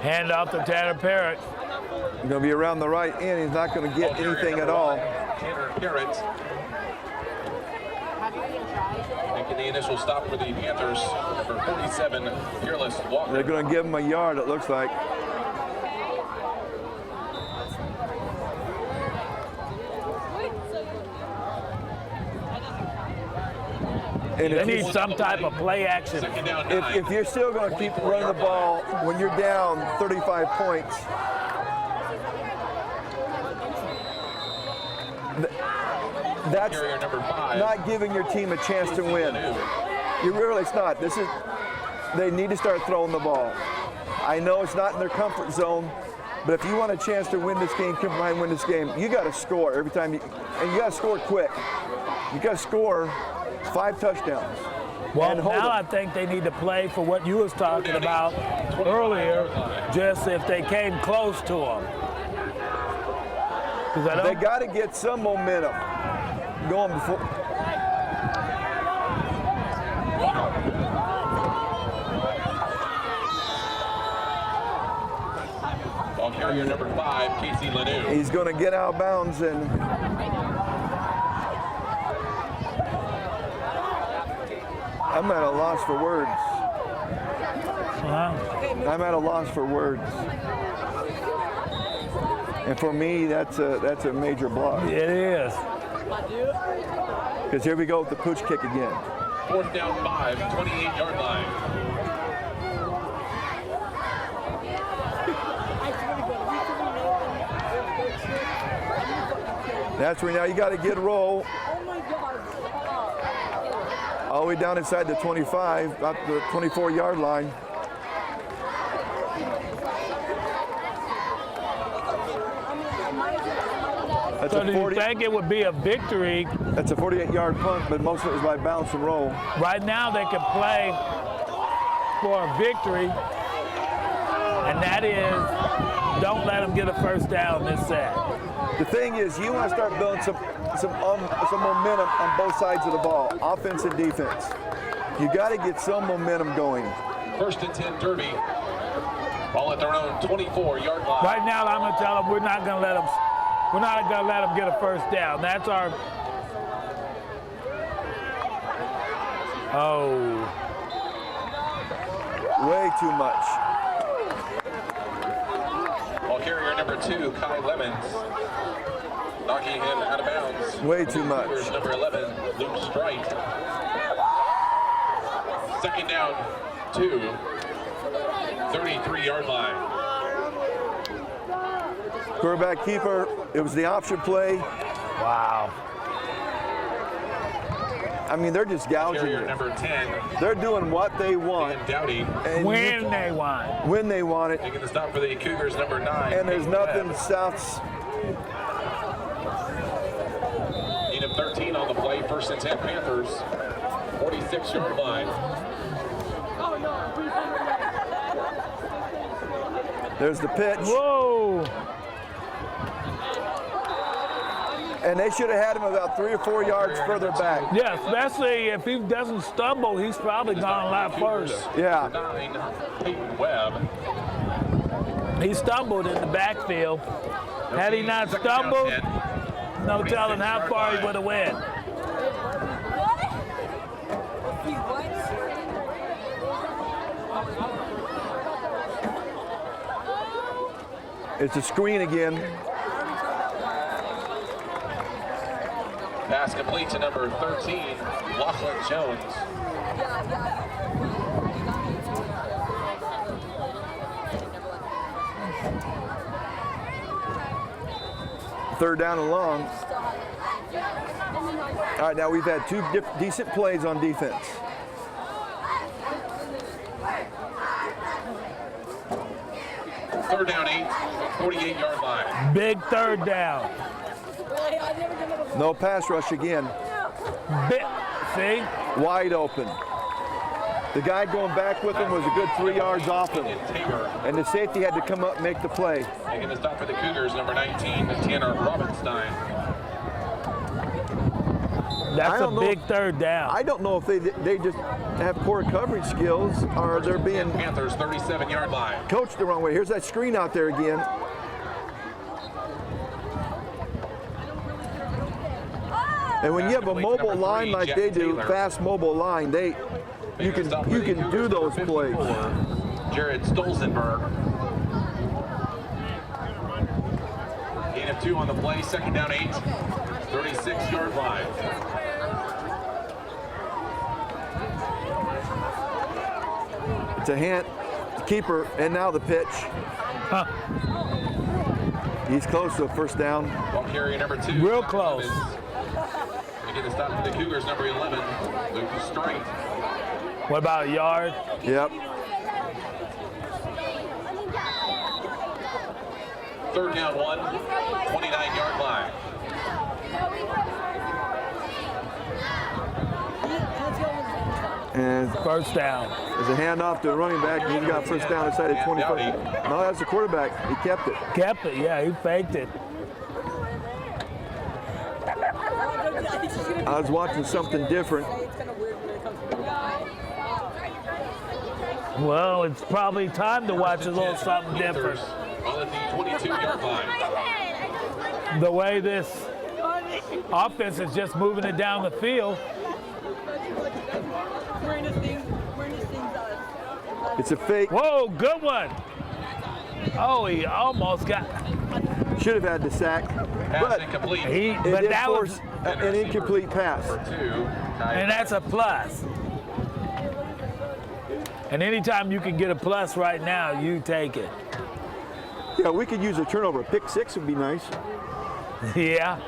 Speaker 8: Hand off to Tanner Parrott.
Speaker 7: He's going to be around the right end. He's not going to get anything at all.
Speaker 6: Tanner Parrott making the initial stop for the Panthers. Number 47, Fearless Walker.
Speaker 7: They're going to give him a yard, it looks like. And
Speaker 8: They need some type of play action.
Speaker 7: If you're still going to keep running the ball when you're down 35 points, that's not giving your team a chance to win. It's not. They need to start throwing the ball. I know it's not in their comfort zone, but if you want a chance to win this game, come behind and win this game, you got to score every time, and you got to score quick. You got to score 5 touchdowns.
Speaker 8: Well, now I think they need to play for what you was talking about earlier, just if they came close to them.
Speaker 7: They got to get some momentum going before.
Speaker 6: Ball carrier number 5, Casey Lanou.
Speaker 7: He's going to get out of bounds and. I'm at a loss for words. I'm at a loss for words. And for me, that's a major block.
Speaker 8: It is.
Speaker 7: Because here we go with the pooch kick again.
Speaker 6: 4th down 5, 28-yard line.
Speaker 7: That's where now you got to get roll. All the way down inside the 25, about the 24-yard line. That's
Speaker 8: So
Speaker 7: a
Speaker 8: do you
Speaker 7: 40,
Speaker 8: think it would be a victory?
Speaker 7: that's a 48-yard punt, but most of it was by bounce and roll.
Speaker 8: Right now they can play for a victory, and that is don't let them get a first down this set.
Speaker 7: The thing is, you want to start building some momentum on both sides of the ball, offense and defense. You got to get some momentum going.
Speaker 6: 1st and 10 Derby. Ball at their own 24-yard line.
Speaker 8: Right now I'm going to tell them we're not going to let them get a first down. That's our. Oh.
Speaker 7: Way too much.
Speaker 6: Ball carrier number 2, Kai Lemons, knocking him out of bounds.
Speaker 7: Way too much.
Speaker 6: Cougars, number 11, Luke Strite. 2nd down 2, 33-yard line.
Speaker 7: Quarterback keeper, it was the option play.
Speaker 8: Wow.
Speaker 7: I mean, they're just gouging
Speaker 6: Carrier
Speaker 7: it.
Speaker 6: number 10,
Speaker 7: They're doing what they want.
Speaker 6: Dan Dowdy.
Speaker 7: And
Speaker 8: When they want.
Speaker 7: when they want it.
Speaker 6: Making the stop for the Cougars, number 9.
Speaker 7: And there's
Speaker 6: Peyton
Speaker 7: nothing
Speaker 6: Webb.
Speaker 7: South's.
Speaker 6: Need of 13 on the play. 1st and 10 Panthers. 46-yard line.
Speaker 7: There's the pitch.
Speaker 8: Whoa.
Speaker 7: And they should have had him about 3 or 4 yards further back.
Speaker 8: Yeah, especially if he doesn't stumble, he's probably gone a lot further.
Speaker 7: Yeah.
Speaker 6: 9, Peyton Webb.
Speaker 8: He stumbled in the backfield. Had he not stumbled, no telling how far he would have went.
Speaker 7: It's a screen again.
Speaker 6: Pass complete to number 13, Lachlan Jones.
Speaker 7: Third down and long. All right, now we've had 2 decent plays on defense.
Speaker 6: Third down 8, 48-yard line.
Speaker 8: Big third down.
Speaker 7: No pass rush again.
Speaker 8: See?
Speaker 7: Wide open. The guy going back with him was a good 3 yards off him. And the safety had to come up and make the play.
Speaker 6: Making the stop for the Cougars, number 19, Tanner Robinstein.
Speaker 8: That's a big third down.
Speaker 7: I don't know if they just have poor coverage skills or they're being
Speaker 6: Panthers 37-yard line.
Speaker 7: coached the wrong way. Here's that screen out there again. And when you have a mobile line like they do, fast mobile line, you can do those plays.
Speaker 6: Jared Stolzenberg. Gain of 2 on the play, 2nd down 8, 36-yard line.
Speaker 7: It's a hand, keeper, and now the pitch.
Speaker 8: Huh.
Speaker 7: He's close to a first down.
Speaker 6: Ball carrier number 2.
Speaker 8: Real close.
Speaker 6: Making the stop for the Cougars, number 11, Luke Strite.
Speaker 8: What about a yard?
Speaker 7: Yep.
Speaker 6: Third down 1, 29-yard line.
Speaker 7: And
Speaker 8: first down.
Speaker 7: There's a handoff to the running back. He's got first down inside the 25. No, that's the quarterback. He kept it.
Speaker 8: Kept it, yeah, he faked it.
Speaker 7: I was watching something different.
Speaker 8: Well, it's probably time to watch a little something different.
Speaker 6: On the 22-yard line.
Speaker 8: The way this offense is just moving it down the field.
Speaker 7: It's a fake.
Speaker 8: Whoa, good one. Oh, he almost got.
Speaker 7: Should have had the sack.
Speaker 6: Pass
Speaker 7: But
Speaker 6: incomplete.
Speaker 7: it
Speaker 8: But
Speaker 7: did
Speaker 8: that was,
Speaker 7: force an incomplete pass.
Speaker 6: Number 2,
Speaker 8: and that's a plus. And anytime you can get a plus right now, you take it.
Speaker 7: Yeah, we could use a turnover. Pick 6 would be nice.
Speaker 8: Yeah.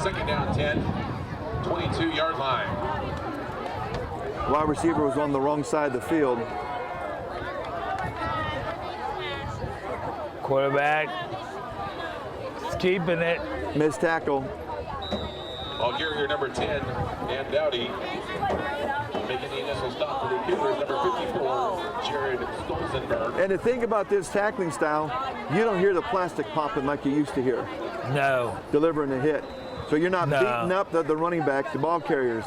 Speaker 6: Second down 10, 22-yard line.
Speaker 7: Wide receiver was on the wrong side of the field.
Speaker 8: Quarterback is keeping it.
Speaker 7: Missed tackle.
Speaker 6: Ball carrier number 10, Dan Dowdy. Making the initial stop for the Cougars, number 54, Jared Stolzenberg.
Speaker 7: And the thing about this tackling style, you don't hear the plastic popping like you used to hear.
Speaker 8: No.
Speaker 7: Delivering a hit. So you're not beating up the running backs, the ball carriers,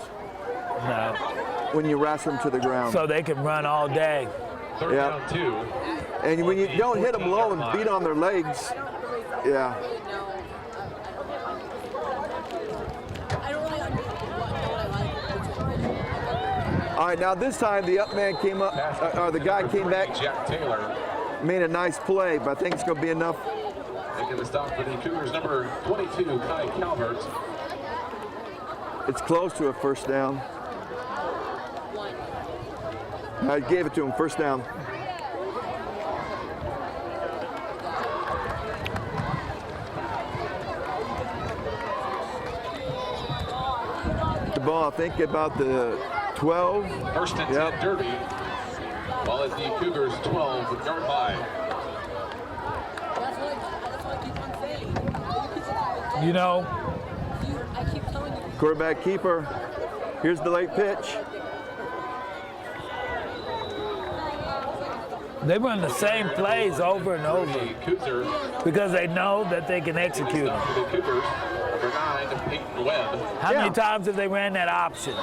Speaker 8: No.
Speaker 7: when you wrestle them to the ground.
Speaker 8: So they can run all day.
Speaker 6: Third down 2.
Speaker 7: And when you don't hit them low and beat on their legs, yeah. All right, now this time the up man came up, or the guy came back,
Speaker 6: Jack Taylor.
Speaker 7: made a nice play, but I think it's going to be enough.
Speaker 6: Making the stop for the Cougars, number 22, Kai Calvert.
Speaker 7: It's close to a first down. I gave it to him, first down. The ball, I think about the 12.
Speaker 6: First and 10, Derby. Ball at the Cougars' 12-yard line.
Speaker 8: You know,
Speaker 7: Quarterback keeper. Here's the late pitch.
Speaker 8: they run the same plays over and over
Speaker 6: Cougar.
Speaker 8: because they know that they can execute them.
Speaker 6: For the Cougars, number 9, Peyton Webb.
Speaker 8: How many times have they ran that option?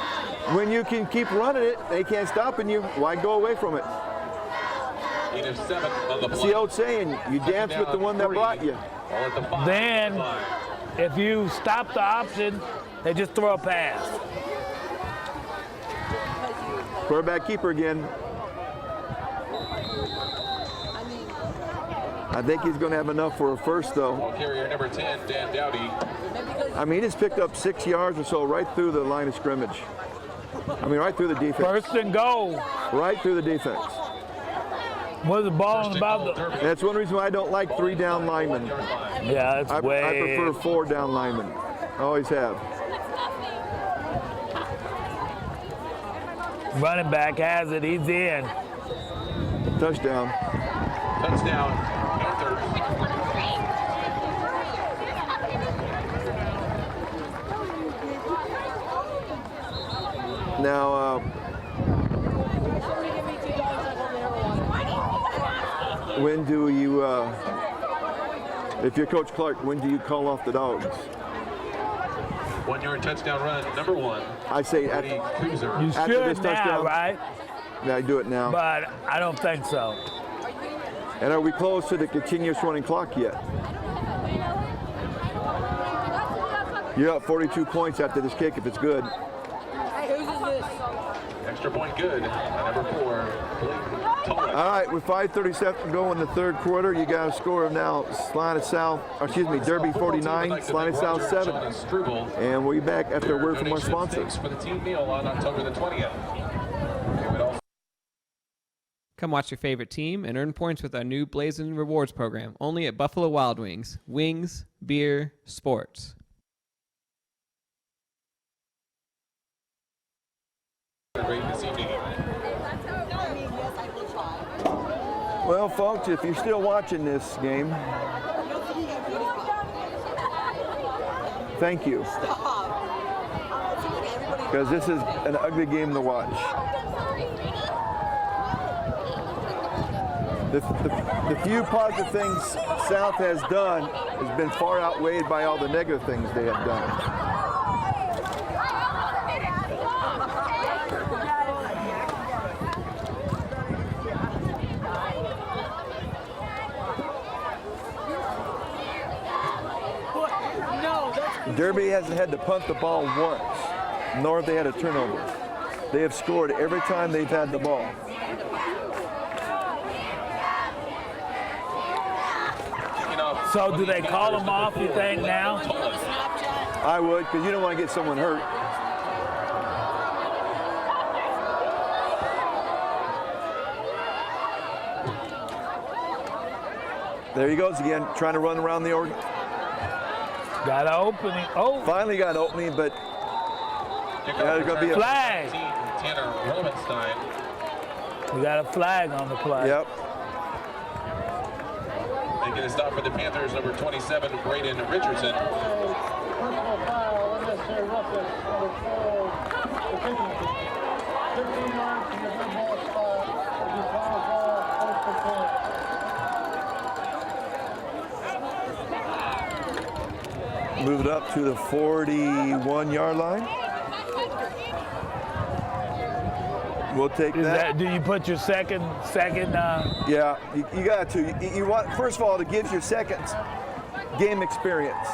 Speaker 7: When you can keep running it, they can't stop you. Why go away from it?
Speaker 6: Gain of 7 on the
Speaker 7: It's
Speaker 6: play.
Speaker 7: the old saying, you dance with the one that brought you.
Speaker 6: Ball at the 5.
Speaker 8: Then, if you stop the option, they just throw a pass.
Speaker 7: Quarterback keeper again. I think he's going to have enough for a first, though.
Speaker 6: Ball carrier number 10, Dan Dowdy.
Speaker 7: I mean, he just picked up 6 yards or so right through the line of scrimmage. I mean, right through the defense.
Speaker 8: First and goal.
Speaker 7: Right through the defense.
Speaker 8: Was the ball on about the...
Speaker 7: That's one reason why I don't like 3 down linemen.
Speaker 8: Yeah, it's
Speaker 7: I
Speaker 8: way...
Speaker 7: prefer 4 down linemen. Always have.
Speaker 8: Running back has it. He's in.
Speaker 7: Touchdown.
Speaker 6: Touchdown, Panthers.
Speaker 7: Now, when do you, if you're Coach Clark, when do you call off the dogs?
Speaker 6: 1-yard touchdown run, number 1.
Speaker 7: I say
Speaker 6: Cody Kuzer.
Speaker 8: You
Speaker 7: after
Speaker 8: should
Speaker 7: this
Speaker 8: now,
Speaker 7: touchdown.
Speaker 8: right?
Speaker 7: Yeah, I do it now.
Speaker 8: But I don't think so.
Speaker 7: And are we close to the continuous running clock yet? You're up 42 points after this kick if it's good.
Speaker 6: Extra point good. Number 4, Blake Tolan.
Speaker 7: All right, with 5:37 to go in the third quarter, you got a score of now Salina South, or excuse me, Derby 49, Salina South 7. And we'll be back after a word from our sponsors.
Speaker 6: For the team meal on October the 20th.
Speaker 5: Come watch your favorite team and earn points with our new Blazing Rewards program, only at Buffalo Wild Wings. Wings, beer, sports.
Speaker 7: Well, folks, if you're still watching this game, thank you. Because this is an ugly game to watch. The few positive things South has done has been far outweighed by all the negative things they have done. Derby hasn't had to punt the ball once, nor have they had a turnover. They have scored every time they've had the ball.
Speaker 8: So do they call them off, you think, now?
Speaker 7: I would, because you don't want to get someone hurt. There he goes again, trying to run around the org.
Speaker 8: Got an opening. Oh.
Speaker 7: Finally got an opening, but there's going to be a
Speaker 8: flag.
Speaker 6: Tanner Robenstein.
Speaker 8: We got a flag on the play.
Speaker 7: Yep.
Speaker 6: Making a stop for the Panthers, number 27, Braden Richardson.
Speaker 9: Personal foul, unnecessary roughness, number 4, 15 yards from the blue ball spot. It'll be foul ball, first and 10.
Speaker 7: Move it up to the 41-yard line. We'll take that.
Speaker 8: Do you put your second?
Speaker 7: Yeah, you got to. You want, first of all, it gives your second game experience.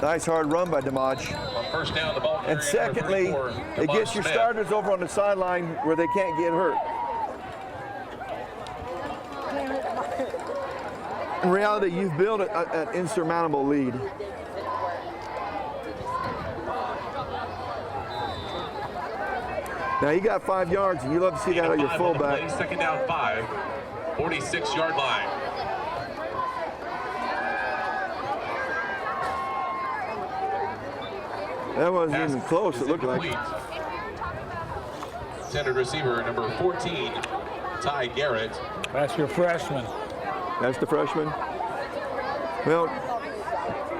Speaker 7: Nice hard run by DeModge.
Speaker 6: On first down, the ball
Speaker 7: And secondly, it gets your starters over on the sideline where they can't get hurt. In reality, you've built an insurmountable lead. Now you got 5 yards, and you love to see that on your fullback.
Speaker 6: Second down 5, 46-yard line.
Speaker 7: That wasn't even close, it looked like.
Speaker 6: Intended receiver, number 14, Ty Garrett.
Speaker 8: That's your freshman.
Speaker 7: That's the freshman. Well,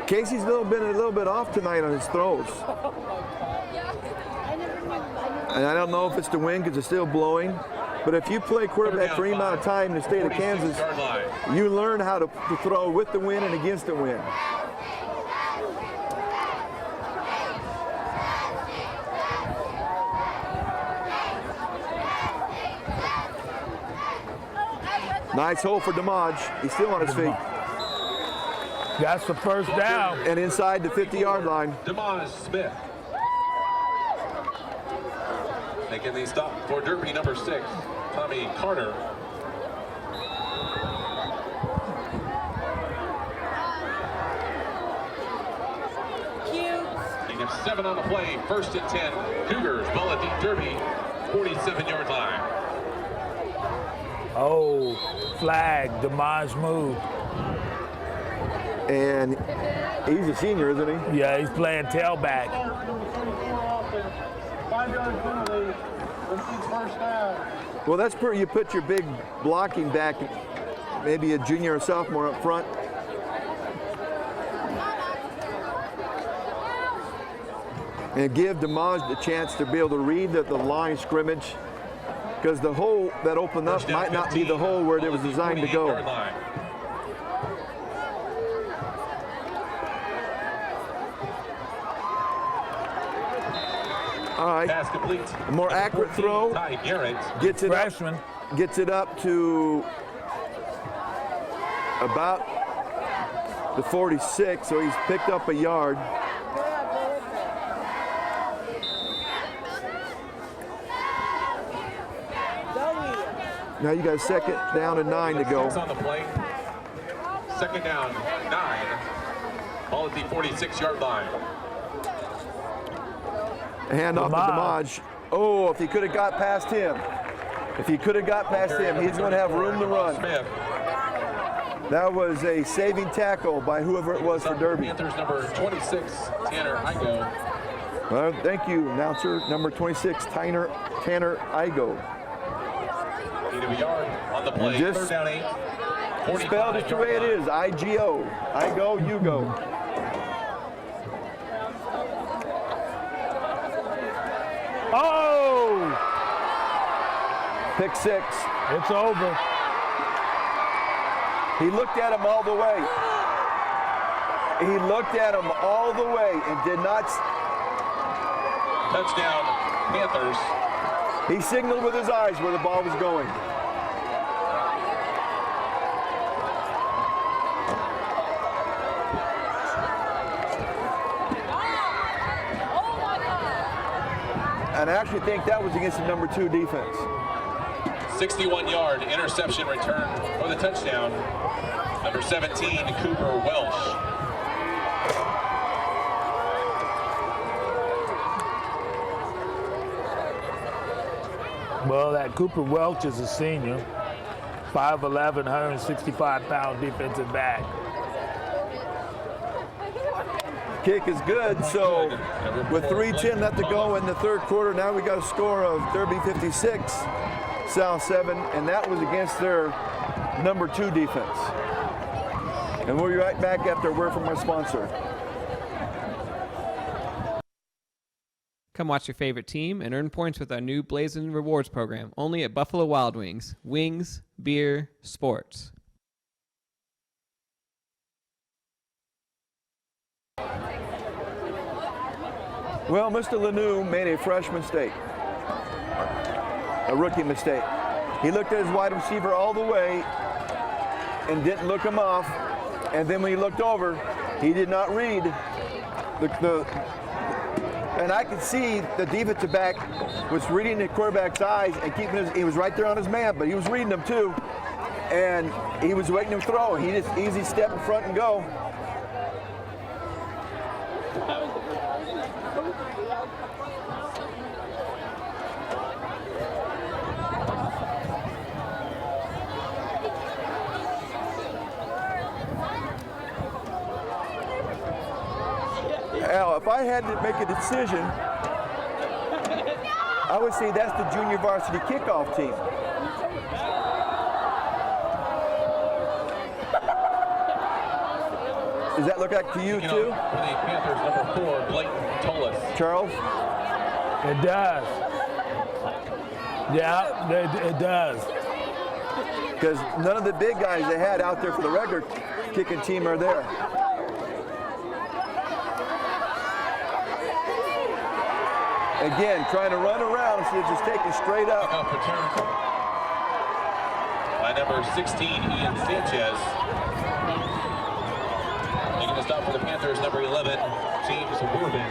Speaker 7: Casey's been a little bit off tonight on his throws. And I don't know if it's the wind because it's still blowing, but if you play quarterback for any amount of time in the state of Kansas, you learn how to throw with the wind and against the wind. Nice hole for DeModge. He's still on his feet.
Speaker 8: That's the first down.
Speaker 7: And inside the 50-yard line.
Speaker 6: DeModge Smith. Making the stop for Derby, number 6, Tommy Carter. They have 7 on the play, first and 10. Cougars, ball at the Derby, 47-yard line.
Speaker 8: Oh, flag, DeModge moved.
Speaker 7: And he's a senior, isn't he?
Speaker 8: Yeah, he's playing tailback.
Speaker 9: 5-yard penalty, first down.
Speaker 7: Well, that's where you put your big blocking back, maybe a junior or sophomore up front. And give DeModge the chance to be able to read the line of scrimmage, because the hole that opened up might not be the hole where it was designed to go. All right, a more accurate throw, gets it up to about the 46, so he's picked up a yard. Now you got a second down and 9 to go.
Speaker 6: On the play. Second down, 9. Ball at the 46-yard line.
Speaker 7: Hand off to DeModge. Oh, if he could have got past him. If he could have got past him, he's going to have room to run. That was a saving tackle by whoever it was for Derby.
Speaker 6: Panthers number 26, Tanner Igo.
Speaker 7: Well, thank you, announcer. Number 26, Tanner Igo.
Speaker 6: Need a yard on the play.
Speaker 7: Just
Speaker 6: third down 8.
Speaker 7: Spelled just the way it is. I-G-O. I go, you go.
Speaker 8: Oh!
Speaker 7: Pick 6.
Speaker 8: It's over.
Speaker 7: He looked at him all the way. He looked at him all the way and did not.
Speaker 6: Touchdown, Panthers.
Speaker 7: He signaled with his eyes where the ball was going. And I actually think that was against the number 2 defense.
Speaker 6: 61-yard interception return for the touchdown. Number 17, Cooper Welsh.
Speaker 8: Well, that Cooper Welch is a senior. 5'11", 165-pound defensive back.
Speaker 7: Kick is good, so with 3:10 left to go in the third quarter, now we got a score of Derby 56, South 7, and that was against their number 2 defense. And we'll be right back after a word from our sponsor.
Speaker 5: Come watch your favorite team and earn points with our new Blazing Rewards program, only at Buffalo Wild Wings. Wings, beer, sports.
Speaker 7: Well, Mr. Lanou made a fresh mistake, a rookie mistake. He looked at his wide receiver all the way and didn't look him off. And then when he looked over, he did not read and I could see the defensive back was reading the quarterback's eyes and he was right there on his man, but he was reading them too. And he was waiting to throw. He just easy step in front and go. Now, if I had to make a decision, I would say that's the junior varsity kickoff team. Does that look like to you too?
Speaker 6: For the Panthers, number 4, Blake Tullis.
Speaker 7: Charles?
Speaker 8: It does. Yeah, it does.
Speaker 7: Because none of the big guys they had out there for the regular kicking team are there. Again, trying to run around instead of just taking straight up.
Speaker 6: Return by number 16, Ian Sanchez. Making the stop for the Panthers, number 11, James Rubin.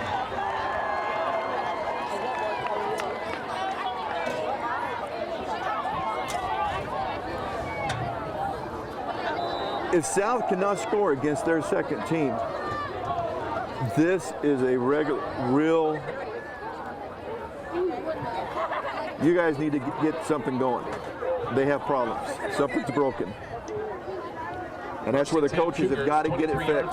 Speaker 7: If South cannot score against their second team, this is a real. You guys need to get something going. They have problems. Something's broken. And that's where the coaches have got to get it fixed.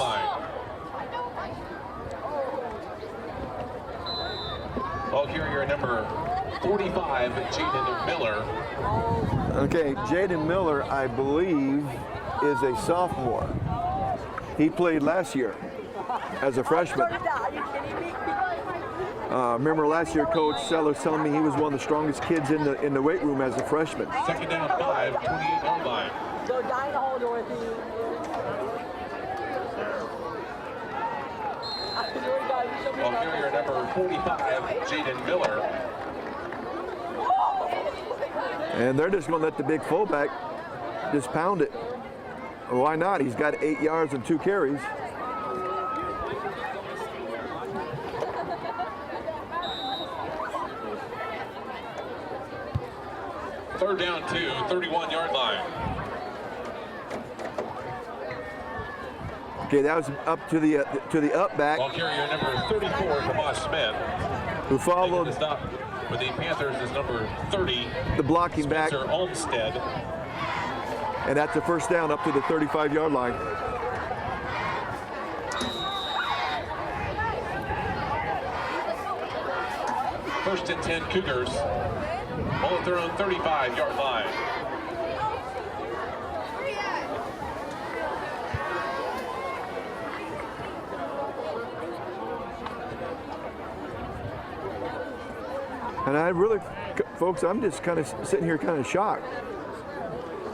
Speaker 6: Ball carrier number 45, Jaden Miller.
Speaker 7: Okay, Jaden Miller, I believe, is a sophomore. He played last year as a freshman. Remember last year, Coach Sellers telling me he was one of the strongest kids in the weight room as a freshman.
Speaker 6: Second down 5, 28-yard line.
Speaker 12: Go down the hole, Dorothy.
Speaker 6: Ball carrier number 45, Jaden Miller.
Speaker 7: And they're just going to let the big fullback just pound it. Why not? He's got 8 yards and 2 carries.
Speaker 6: Third down 2, 31-yard line.
Speaker 7: Okay, that was up to the up back.
Speaker 6: Ball carrier number 34, Tomas Smith.
Speaker 7: Who followed
Speaker 6: the stop for the Panthers is number 30,
Speaker 7: the blocking
Speaker 6: Spencer
Speaker 7: back.
Speaker 6: Olmstead.
Speaker 7: And that's a first down up to the 35-yard line.
Speaker 6: First and 10 Cougars. Ball at their own 35-yard line.
Speaker 7: And I really, folks, I'm just kind of sitting here kind of shocked.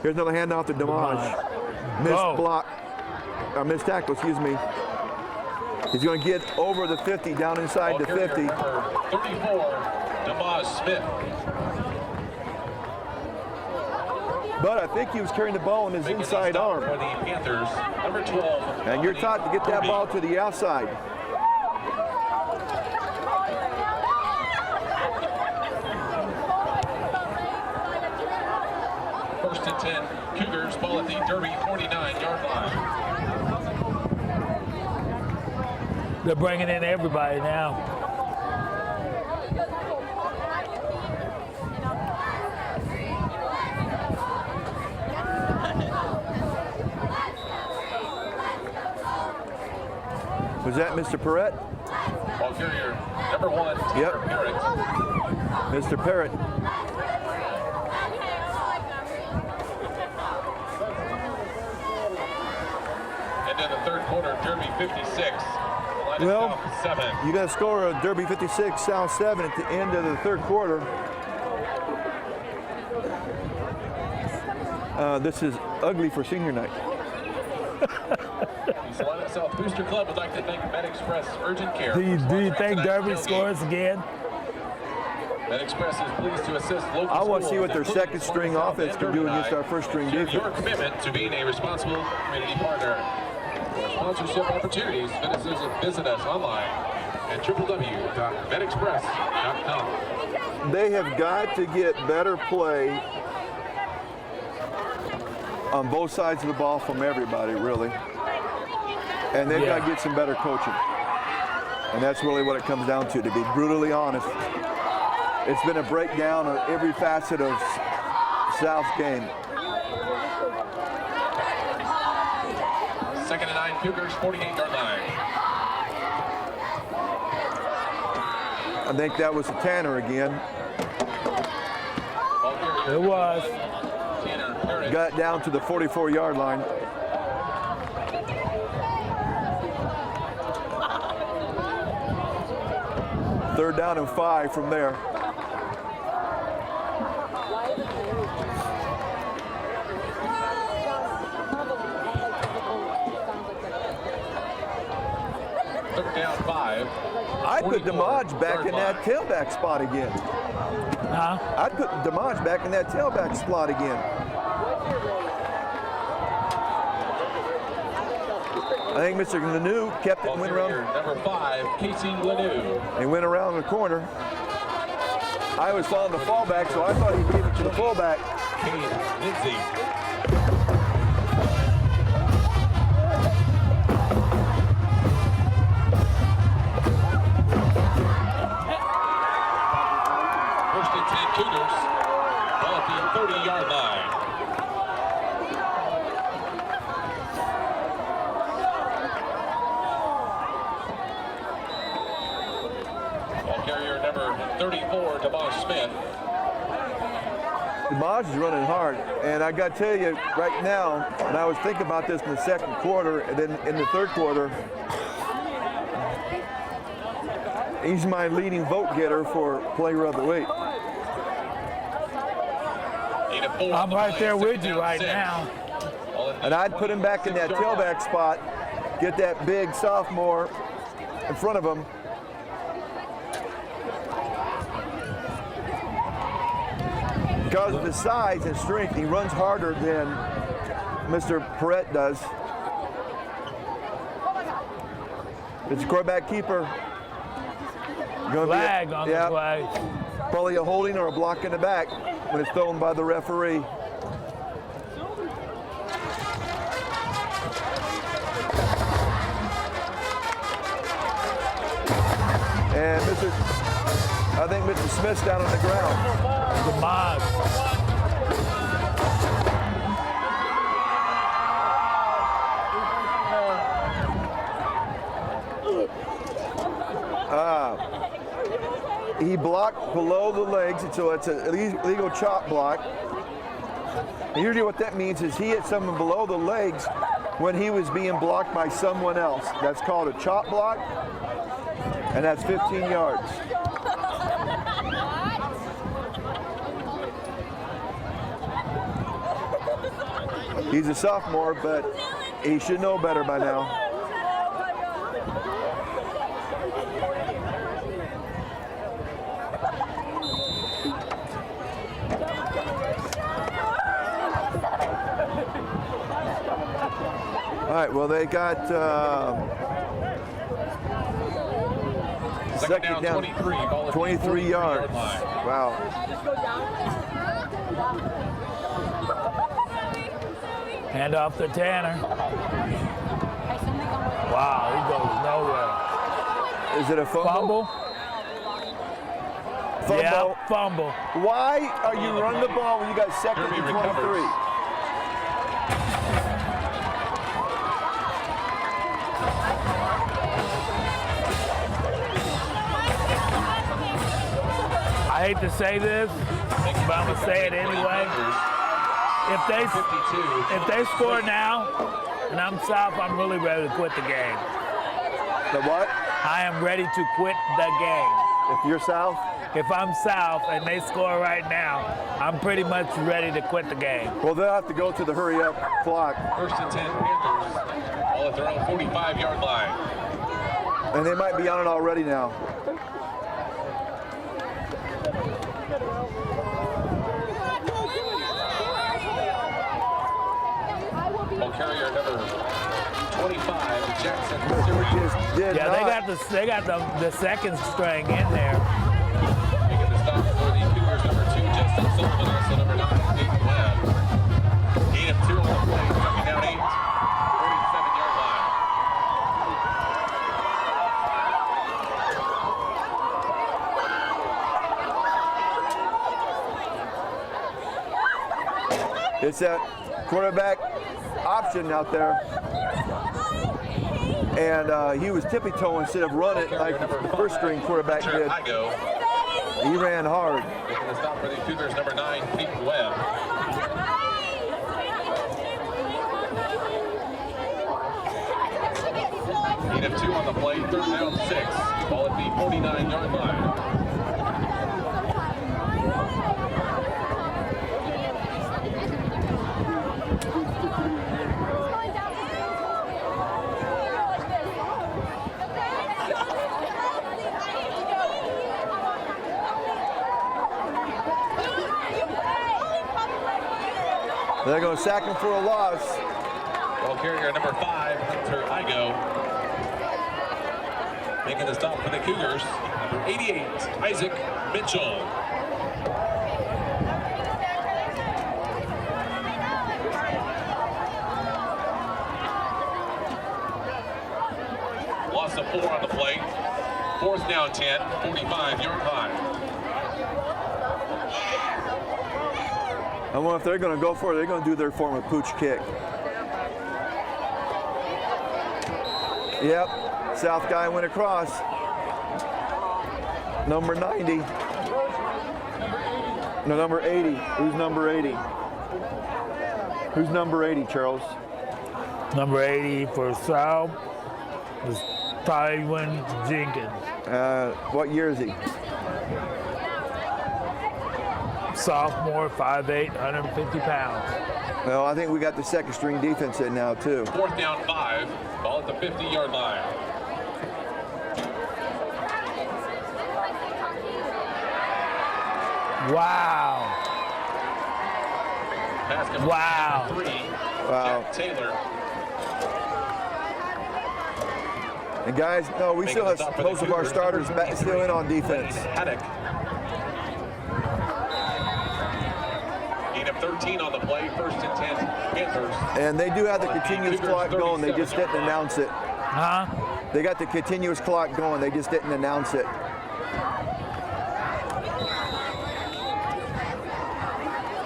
Speaker 7: Here's another handoff to Damage. Missed block, or missed tackle, excuse me. He's going to get over the 50, down inside the 50.
Speaker 6: 34, Damage Smith.
Speaker 7: But I think he was carrying the ball in his inside arm.
Speaker 6: For the Panthers, number 12.
Speaker 7: And you're taught to get that ball to the outside.
Speaker 6: First and 10, Cougars, ball at the Derby 49-yard line.
Speaker 8: They're bringing in everybody now.
Speaker 7: Was that Mr. Perrett?
Speaker 6: Ball carrier, number 1,
Speaker 7: Yep.
Speaker 6: Parrott.
Speaker 7: Mr. Parrott.
Speaker 6: Into the third quarter, Derby 56.
Speaker 7: Well,
Speaker 6: South 7.
Speaker 7: You got to score a Derby 56, South 7 at the end of the third quarter. This is ugly for senior night.
Speaker 6: The Salina South Booster Club would like to thank MedExpress Urgent Care.
Speaker 8: Do you think Derby scores again?
Speaker 6: MedExpress is pleased to assist local
Speaker 7: I want to
Speaker 6: schools,
Speaker 7: see what their
Speaker 6: including
Speaker 7: second string
Speaker 6: Salina
Speaker 7: offense
Speaker 6: South
Speaker 7: can do
Speaker 6: and
Speaker 7: against
Speaker 6: Derby
Speaker 7: our first string
Speaker 6: Share
Speaker 7: defense.
Speaker 6: Your commitment to being a responsible community partner. For sponsorship opportunities, visit us online at www.medexpress.com.
Speaker 7: They have got to get better play on both sides of the ball from everybody, really. And they've got to get some better coaching. And that's really what it comes down to be brutally honest. It's been a breakdown of every facet of South's game.
Speaker 6: Second and 9, Cougars, 48-yard line.
Speaker 7: I think that was a Tanner again.
Speaker 8: It was.
Speaker 7: Got down to the 44-yard line. Third down and 5 from there.
Speaker 6: Third down 5.
Speaker 7: I'd put DeModge back in that tailback spot again. I'd put DeModge back in that tailback slot again. I think Mr. Lanou kept it and went around.
Speaker 6: Number 5, Casey Lanou.
Speaker 7: He went around the corner. I was following the fallback, so I thought he'd give it to the fullback.
Speaker 6: Kate Lindsay. First and 10, Cougars. Ball at the 30-yard line. Ball carrier number 34, DeMoss Smith.
Speaker 7: DeModge is running hard, and I got to tell you right now, and I was thinking about this in the second quarter, and then in the third quarter, he's my leading vote getter for player of the week.
Speaker 8: I'm right there with you right now.
Speaker 7: And I'd put him back in that tailback spot, get that big sophomore in front of him. Because of his size and strength, he runs harder than Mr. Perrett does. It's a quarterback keeper.
Speaker 8: Flag on the play.
Speaker 7: Probably a holding or a block in the back when it's thrown by the referee. And I think Mr. Smith's down on the ground.
Speaker 8: DeModge.
Speaker 7: He blocked below the legs, and so it's an illegal chop block. And usually what that means is he hit someone below the legs when he was being blocked by someone else. That's called a chop block, and that's 15 yards. He's a sophomore, but he should know better by now. All right, well, they got
Speaker 6: second down 23,
Speaker 7: 23 yards. Wow.
Speaker 8: Hand off to Tanner. Wow, he goes nowhere.
Speaker 7: Is it a fumble? Fumble.
Speaker 8: Yeah, fumble.
Speaker 7: Why are you running the ball when you got second and 23?
Speaker 8: I hate to say this, but I'm gonna say it anyway. If they score now, and I'm South, I'm really ready to quit the game.
Speaker 7: The what?
Speaker 8: I am ready to quit the game.
Speaker 7: If you're South?
Speaker 8: If I'm South and they score right now, I'm pretty much ready to quit the game.
Speaker 7: Well, they'll have to go to the hurry-up clock.
Speaker 6: First and 10 Panthers, all at their own 45-yard line.
Speaker 7: And they might be on it already now.
Speaker 6: Ball carrier number 25, Jackson, Missouri.
Speaker 8: They got the second string in there.
Speaker 6: Making the stop for the Cougars, number 2, Justin Sullivan, also number 9, Nathan Webb. Gain of 2 on the play, second down 8, 47-yard line.
Speaker 7: It's that quarterback option out there. And he was tippy-toeing instead of running like the first string quarterback did. He ran hard.
Speaker 6: Making the stop for the Cougars, number 9, Peyton Webb. Gain of 2 on the play, third down 6. Ball at the 49-yard line.
Speaker 7: They're going to sack him for a loss.
Speaker 6: Ball carrier number 5, Hunter Igo. Making the stop for the Cougars, number 88, Isaac Mitchell. Loss of 4 on the play. Fourth down 10, 45-yard line.
Speaker 7: I wonder if they're going to go for it. They're going to do their form of pooch kick. Yep, South guy went across. Number 90. No, number 80. Who's number 80? Who's number 80, Charles?
Speaker 8: Number 80 for South is Tywin Jenkins.
Speaker 7: What year is he?
Speaker 8: Sophomore, 5'8", 150 pounds.
Speaker 7: Well, I think we got the second string defense in now, too.
Speaker 6: Fourth down 5, ball at the 50-yard line.
Speaker 8: Wow. Wow.
Speaker 6: 3,
Speaker 7: Wow.
Speaker 6: Jack Taylor.
Speaker 7: And guys, no, we still have most of our starters still in on defense.
Speaker 6: Haddock. Gain of 13 on the play, first and 10, Panthers.
Speaker 7: And they do have the continuous clock going, they just didn't announce it.
Speaker 8: Huh?
Speaker 7: They got the continuous clock going, they just didn't announce it.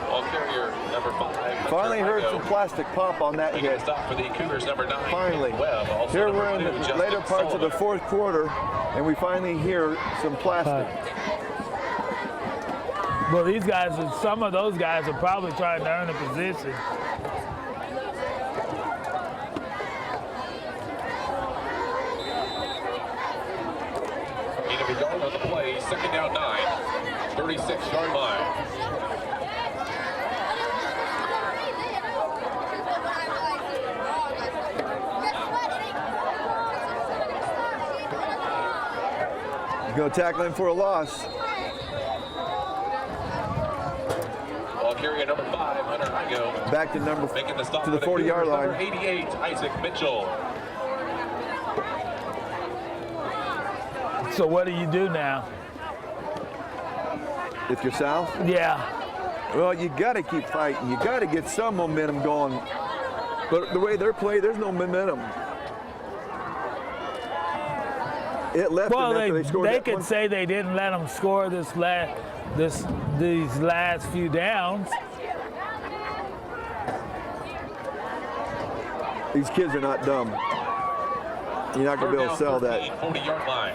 Speaker 6: Ball carrier number 5.
Speaker 7: Finally heard some plastic pop on that hit.
Speaker 6: Stop for the Cougars, number 9.
Speaker 7: Finally.
Speaker 6: Webb,
Speaker 7: Here we're in the later parts of the fourth quarter, and we finally hear some plastic.
Speaker 8: Well, these guys, some of those guys are probably trying to earn a position.
Speaker 6: Gain of a yard on the play, second down 9, 36-yard line.
Speaker 7: Go tackle him for a loss.
Speaker 6: Ball carrier number 5, Hunter Igo.
Speaker 7: Back to
Speaker 6: making the stop
Speaker 7: to the 40-yard line.
Speaker 6: Number 88, Isaac Mitchell.
Speaker 8: So what do you do now?
Speaker 7: If you're South?
Speaker 8: Yeah.
Speaker 7: Well, you got to keep fighting. You got to get some momentum going. But the way they're playing, there's no momentum. It left them after they scored
Speaker 8: they
Speaker 7: that
Speaker 8: could
Speaker 7: one.
Speaker 8: say they didn't let them score these last few downs.
Speaker 7: These kids are not dumb. You're not going to be able to sell that.
Speaker 6: 40-yard line.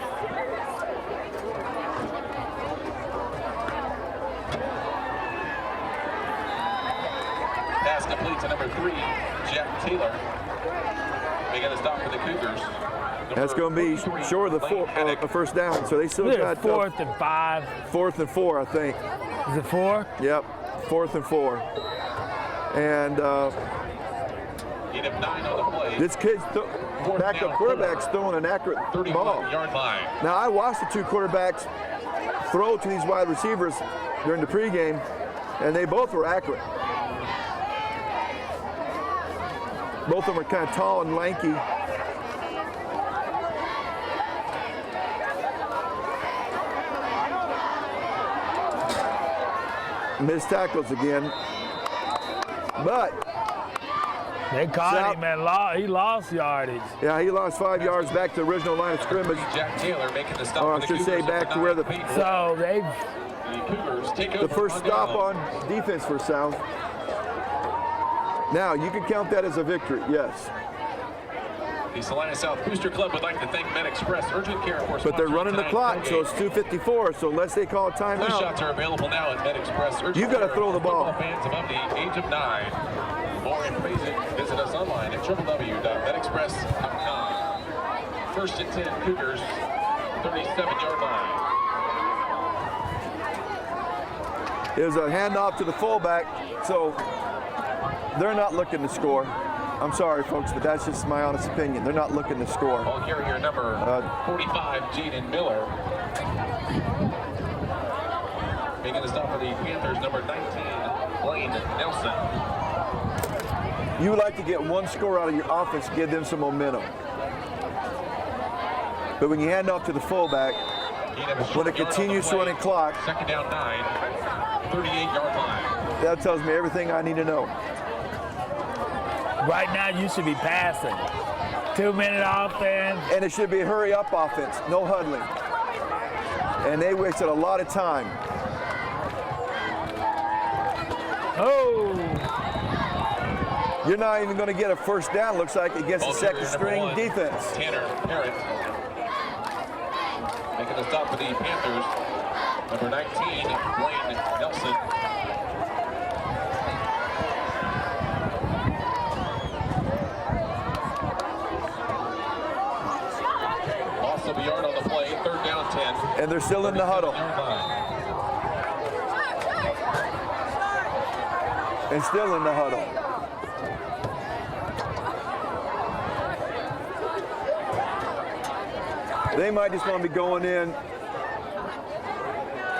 Speaker 6: Pass complete to number 3, Jack Taylor. Making a stop for the Cougars.
Speaker 7: That's going to be short of the first down, so they still got
Speaker 8: 4th and 5.
Speaker 7: 4th and 4, I think.
Speaker 8: Is it 4?
Speaker 7: Yep, 4th and 4. And
Speaker 6: Need of 9 on the play.
Speaker 7: this kid's backup quarterback's throwing an accurate ball.
Speaker 6: 31-yard line.
Speaker 7: Now, I watched the two quarterbacks throw to these wide receivers during the pregame, and they both were accurate. Both of them are kind of tall and lanky. Missed tackles again. But
Speaker 8: they caught him and he lost yardage.
Speaker 7: Yeah, he lost 5 yards back to the original line of scrimmage.
Speaker 6: Jack Taylor making the stop.
Speaker 7: Or I should say back to where the
Speaker 6: Cougars take over
Speaker 7: first stop on defense for South. Now, you can count that as a victory, yes.
Speaker 6: The Salina South Booster Club would like to thank MedExpress Urgent Care for
Speaker 7: But they're running the clock, so it's 2:54. So unless they call a timeout,
Speaker 6: Flu shots are available now at MedExpress Urgent
Speaker 7: You've got to
Speaker 6: Care
Speaker 7: throw the
Speaker 6: for
Speaker 7: ball.
Speaker 6: football fans above the age of 9. More information, visit us online at www.medexpress.com. 1st and 10, Cougars, 37-yard line.
Speaker 7: There's a handoff to the fullback, so they're not looking to score. I'm sorry, folks, but that's just my honest opinion. They're not looking to score.
Speaker 6: Ball carrier number 45, Jaden Miller. Making the stop for the Panthers, number 19, Blaine Nelson.
Speaker 7: You would like to get one score out of your offense, give them some momentum. But when you hand off to the fullback, when it continues running clock,
Speaker 6: 2nd down 9, 38-yard line.
Speaker 7: That tells me everything I need to know.
Speaker 8: Right now, you should be passing. 2-minute offense.
Speaker 7: And it should be a hurry-up offense, no huddling. And they wasted a lot of time.
Speaker 8: Oh!
Speaker 7: You're not even going to get a first down, looks like, against the second-string defense.
Speaker 6: Tanner Parrott making the stop for the Panthers. Number 19, Blaine Nelson. Loss of a yard on the play, 3rd down 10.
Speaker 7: And they're still in the huddle. And still in the huddle. They might just want to be going into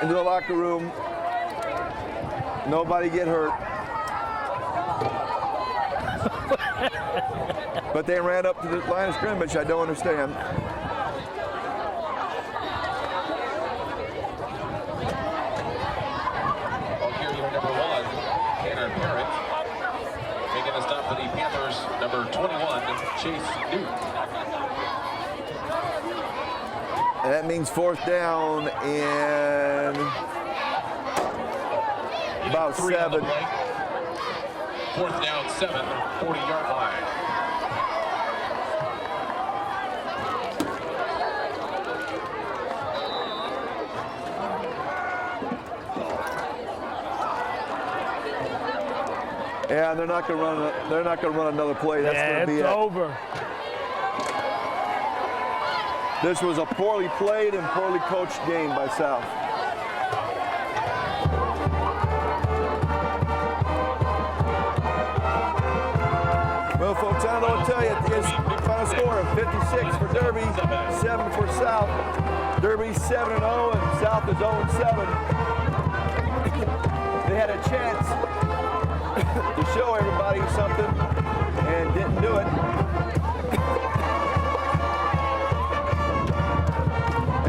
Speaker 7: the locker room. Nobody get hurt. But they ran up to the line of scrimmage. I don't understand.
Speaker 6: Ball carrier number 1, Tanner Parrott. Making a stop for the Panthers, number 21, Chase Newt.
Speaker 7: And that means 4th down and about 7.
Speaker 6: 4th down 7, 40-yard line.
Speaker 7: Yeah, they're not going to run. They're not going to run another play. That's going to be it.
Speaker 8: It's over.
Speaker 7: This was a poorly played and poorly coached game by South. Well, folks, I don't know what to tell you. It's final score of 56 for Derby, 7 for South. Derby's 7-0 and South is 0-7. They had a chance to show everybody something and didn't do it.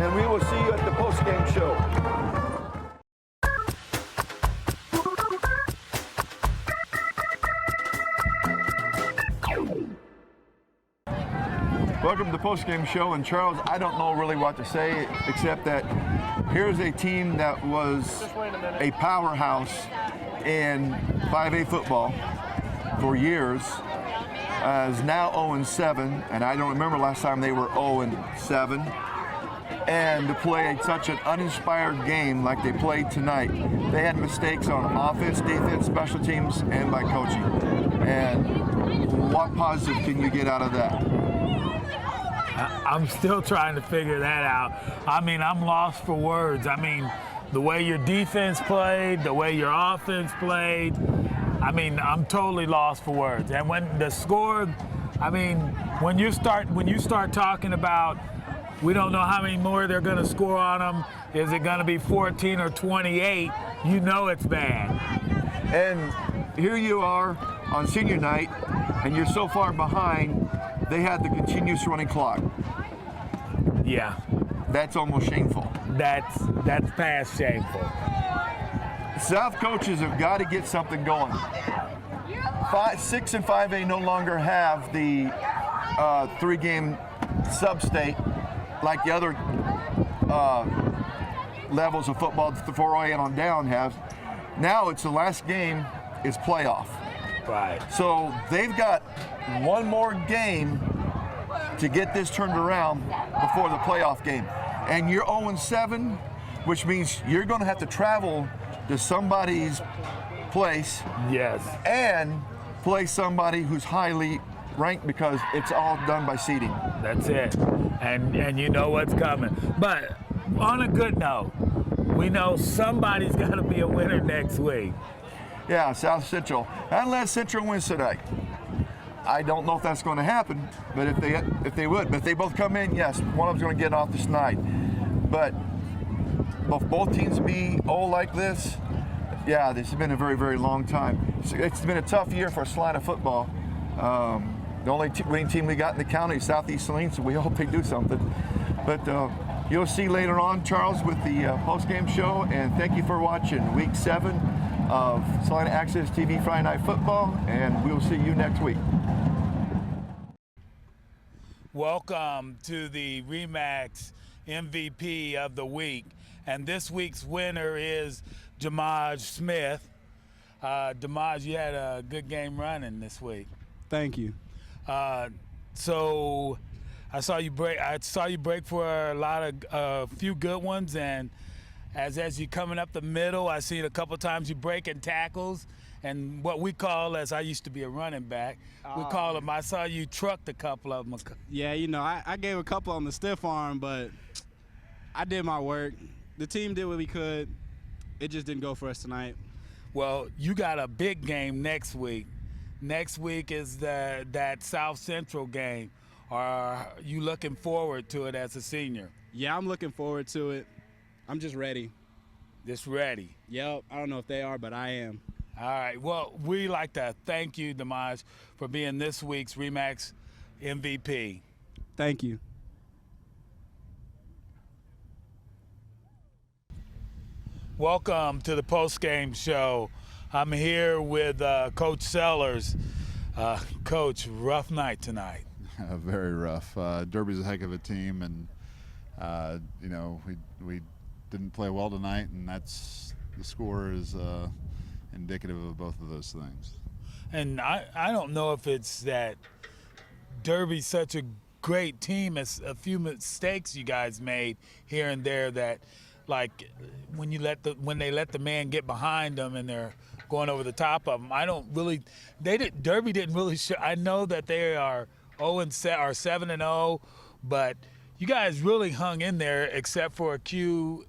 Speaker 7: And we will see you at the post-game show. Welcome to the postgame show. And Charles, I don't know really what to say except that here's a team that was a powerhouse in 5A football for years, is now 0-7, and I don't remember last time they were 0-7. And to play such an uninspired game like they played tonight, they had mistakes on offense, defense, special teams, and by coaching. And what positive can you get out of that?
Speaker 8: I'm still trying to figure that out. I mean, I'm lost for words. I mean, the way your defense played, the way your offense played, I mean, I'm totally lost for words. And when the score, I mean, when you start talking about we don't know how many more they're going to score on them, is it going to be 14 or 28, you know it's bad.
Speaker 7: And here you are on senior night, and you're so far behind, they had the continuous running clock.
Speaker 8: Yeah.
Speaker 7: That's almost shameful.
Speaker 8: That's past shameful.
Speaker 7: South coaches have got to get something going. 6 and 5A no longer have the 3-game sub-state like the other levels of football that the 4A and on down have. Now it's the last game is playoff.
Speaker 8: Right.
Speaker 7: So they've got one more game to get this turned around before the playoff game. And you're 0-7, which means you're going to have to travel to somebody's place.
Speaker 8: Yes.
Speaker 7: And play somebody who's highly ranked because it's all done by seeding.
Speaker 8: That's it. And you know what's coming. But on a good note, we know somebody's got to be a winner next week.
Speaker 7: Yeah, South Central. Unless Central wins today. I don't know if that's going to happen, but if they would. But if they both come in, yes, one of them's going to get off this night. But both teams be old like this, yeah, this has been a very, very long time. It's been a tough year for Salina football. The only winning team we got in the county is Southeast Salina, so we hope they do something. But you'll see later on, Charles, with the post-game show, and thank you for watching Week 7 of Salina Access TV Friday Night Football, and we'll see you next week.
Speaker 8: Welcome to the RE/MAX MVP of the week, and this week's winner is Jamaj Smith. Jamaj, you had a good game running this week.
Speaker 13: Thank you.
Speaker 8: So I saw you break for a few good ones, and as you coming up the middle, I seen a couple times you breaking tackles, and what we call, as I used to be a running back, we call them. I saw you trucked a couple of them.
Speaker 13: Yeah, you know, I gave a couple on the stiff arm, but I did my work. The team did what we could. It just didn't go for us tonight.
Speaker 8: Well, you got a big game next week. Next week is that South Central game. Are you looking forward to it as a senior?
Speaker 13: Yeah, I'm looking forward to it. I'm just ready.
Speaker 8: Just ready?
Speaker 13: Yep. I don't know if they are, but I am.
Speaker 8: All right. Well, we like to thank you, Damaj, for being this week's RE/MAX MVP.
Speaker 13: Thank you.
Speaker 8: Welcome to the post-game show. I'm here with Coach Sellers. Coach, rough night tonight.
Speaker 14: Very rough. Derby's a heck of a team, and you know, we didn't play well tonight, and that's the score is indicative of both of those things.
Speaker 8: And I don't know if it's that Derby's such a great team, as a few mistakes you guys made here and there that, like when they let the man get behind them and they're going over the top of them. Derby didn't really show. I know that they are 7-0, but you guys really hung in there except for a few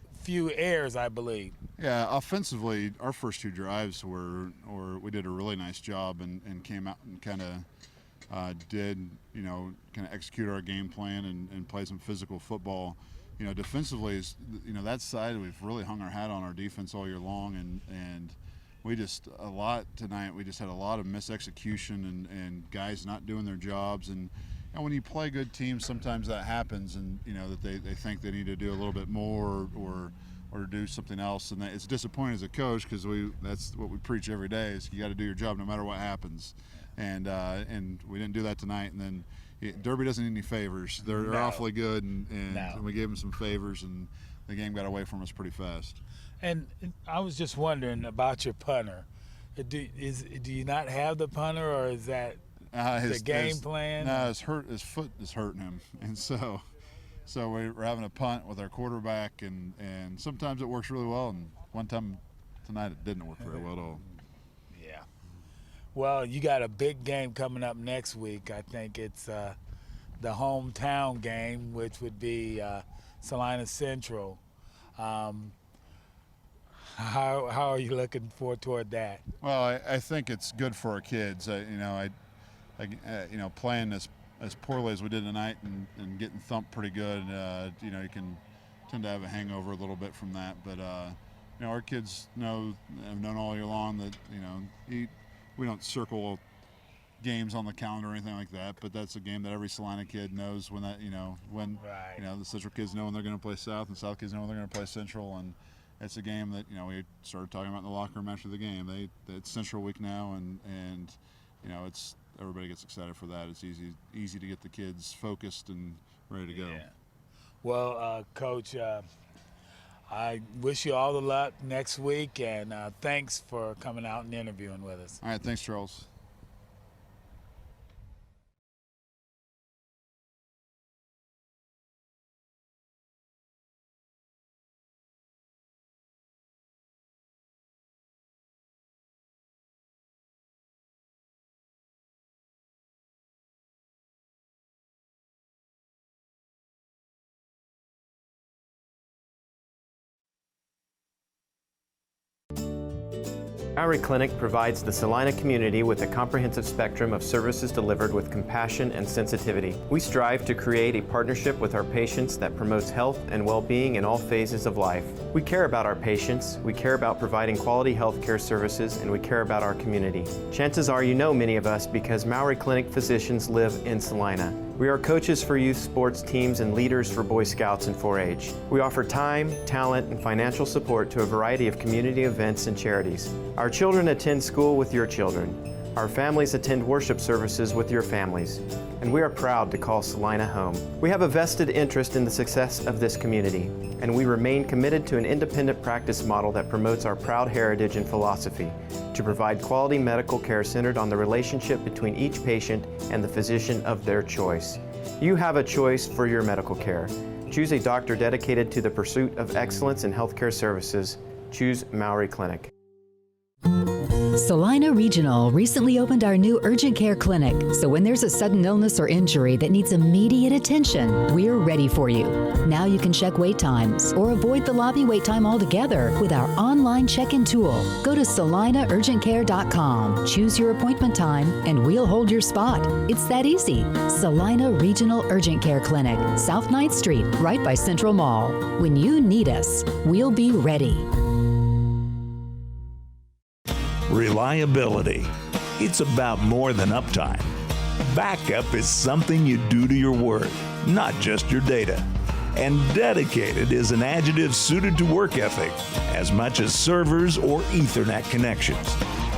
Speaker 8: errors, I believe.
Speaker 14: Yeah, offensively, our first two drives we did a really nice job and came out and kind of execute our game plan and play some physical football. You know, defensively, that side we've really hung our hat on our defense all year long, and we just tonight. We just had a lot of misexecution and guys not doing their jobs. And when you play good teams, sometimes that happens, and that they think they need to do a little bit more or do something else. And it's disappointing as a coach because that's what we preach every day is you got to do your job no matter what happens. And we didn't do that tonight. And then Derby doesn't need any favors. They're awfully good, and
Speaker 8: No.
Speaker 14: we gave them some favors, and the game got away from us pretty fast.
Speaker 8: And I was just wondering about your punter. Do you not have the punter, or is that the game plan?
Speaker 14: No, his foot is hurting him, and so we're having a punt with our quarterback, and sometimes it works really well, and one time tonight it didn't work very well at all.
Speaker 8: Yeah. Well, you got a big game coming up next week. I think it's the hometown game, which would be Salina Central. How are you looking forward toward that?
Speaker 14: Well, I think it's good for our kids. Playing as poorly as we did tonight and getting thumped pretty good, you can tend to have a hangover a little bit from that. But our kids have known all year long that we don't circle games on the calendar or anything like that. But that's a game that every Salina kid knows when the Central kids know when they're going to play South, and South kids know when they're going to play Central. And it's a game that we started talking about in the locker room after the game. It's Central Week now, and it's everybody gets excited for that. It's easy to get the kids focused and ready to go.
Speaker 8: Yeah. Well, Coach, I wish you all the luck next week, and thanks for coming out and interviewing with us.
Speaker 14: All right, thanks, Charles.
Speaker 1: Maori Clinic provides the Salina community with a comprehensive spectrum of services delivered with compassion and sensitivity. We strive to create a partnership with our patients that promotes health and well-being in all phases of life. We care about our patients, we care about providing quality health care services, and we care about our community. Chances are you know many of us because Maori Clinic physicians live in Salina. We are coaches for youth sports teams and leaders for Boy Scouts and 4-H. We offer time, talent, and financial support to a variety of community events and charities. Our children attend school with your children. Our families attend worship services with your families. And we are proud to call Salina home. We have a vested interest in the success of this community, and we remain committed to an independent practice model that promotes our proud heritage and philosophy to provide quality medical care centered on the relationship between each patient and the physician of their choice. You have a choice for your medical care. Choose a doctor dedicated to the pursuit of excellence in healthcare services. Choose Maori Clinic.
Speaker 2: Salina Regional recently opened our new urgent care clinic, so when there's a sudden illness or injury that needs immediate attention, we're ready for you. Now you can check wait times or avoid the lobby wait time altogether with our online check-in tool. Go to salinaurgentcare.com, choose your appointment time, and we'll hold your spot. It's that easy. Salina Regional Urgent Care Clinic, South 9th Street, right by Central Mall. When you need us, we'll be ready.
Speaker 3: Reliability. It's about more than uptime. Backup is something you do to your work, not just your data. And dedicated is an adjective suited to work ethic as much as servers or Ethernet connections.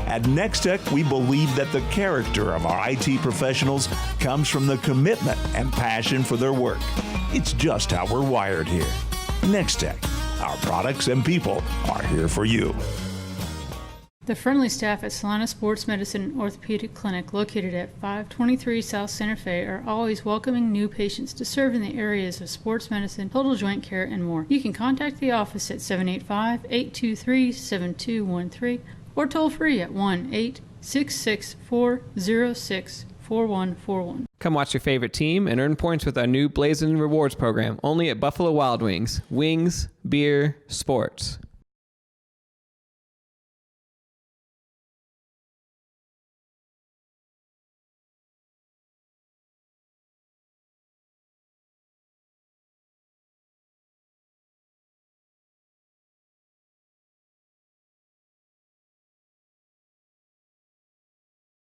Speaker 3: At Nextech, we believe that the character of our IT professionals comes from the commitment and passion for their work. It's just how we're wired here. Nextech, our products and people are here for you.
Speaker 4: The friendly staff at Salina Sports Medicine and Orthopedic Clinic, located at 523 South Santa Fe, are always welcoming new patients to serve in the areas of sports medicine, total joint care, and more. You can contact the office at 785-823-7213 or toll free at 1-866-406-4141.
Speaker 5: Come watch your favorite team and earn points with our new Blazing Rewards program, only at Buffalo Wild Wings. Wings, beer, sports.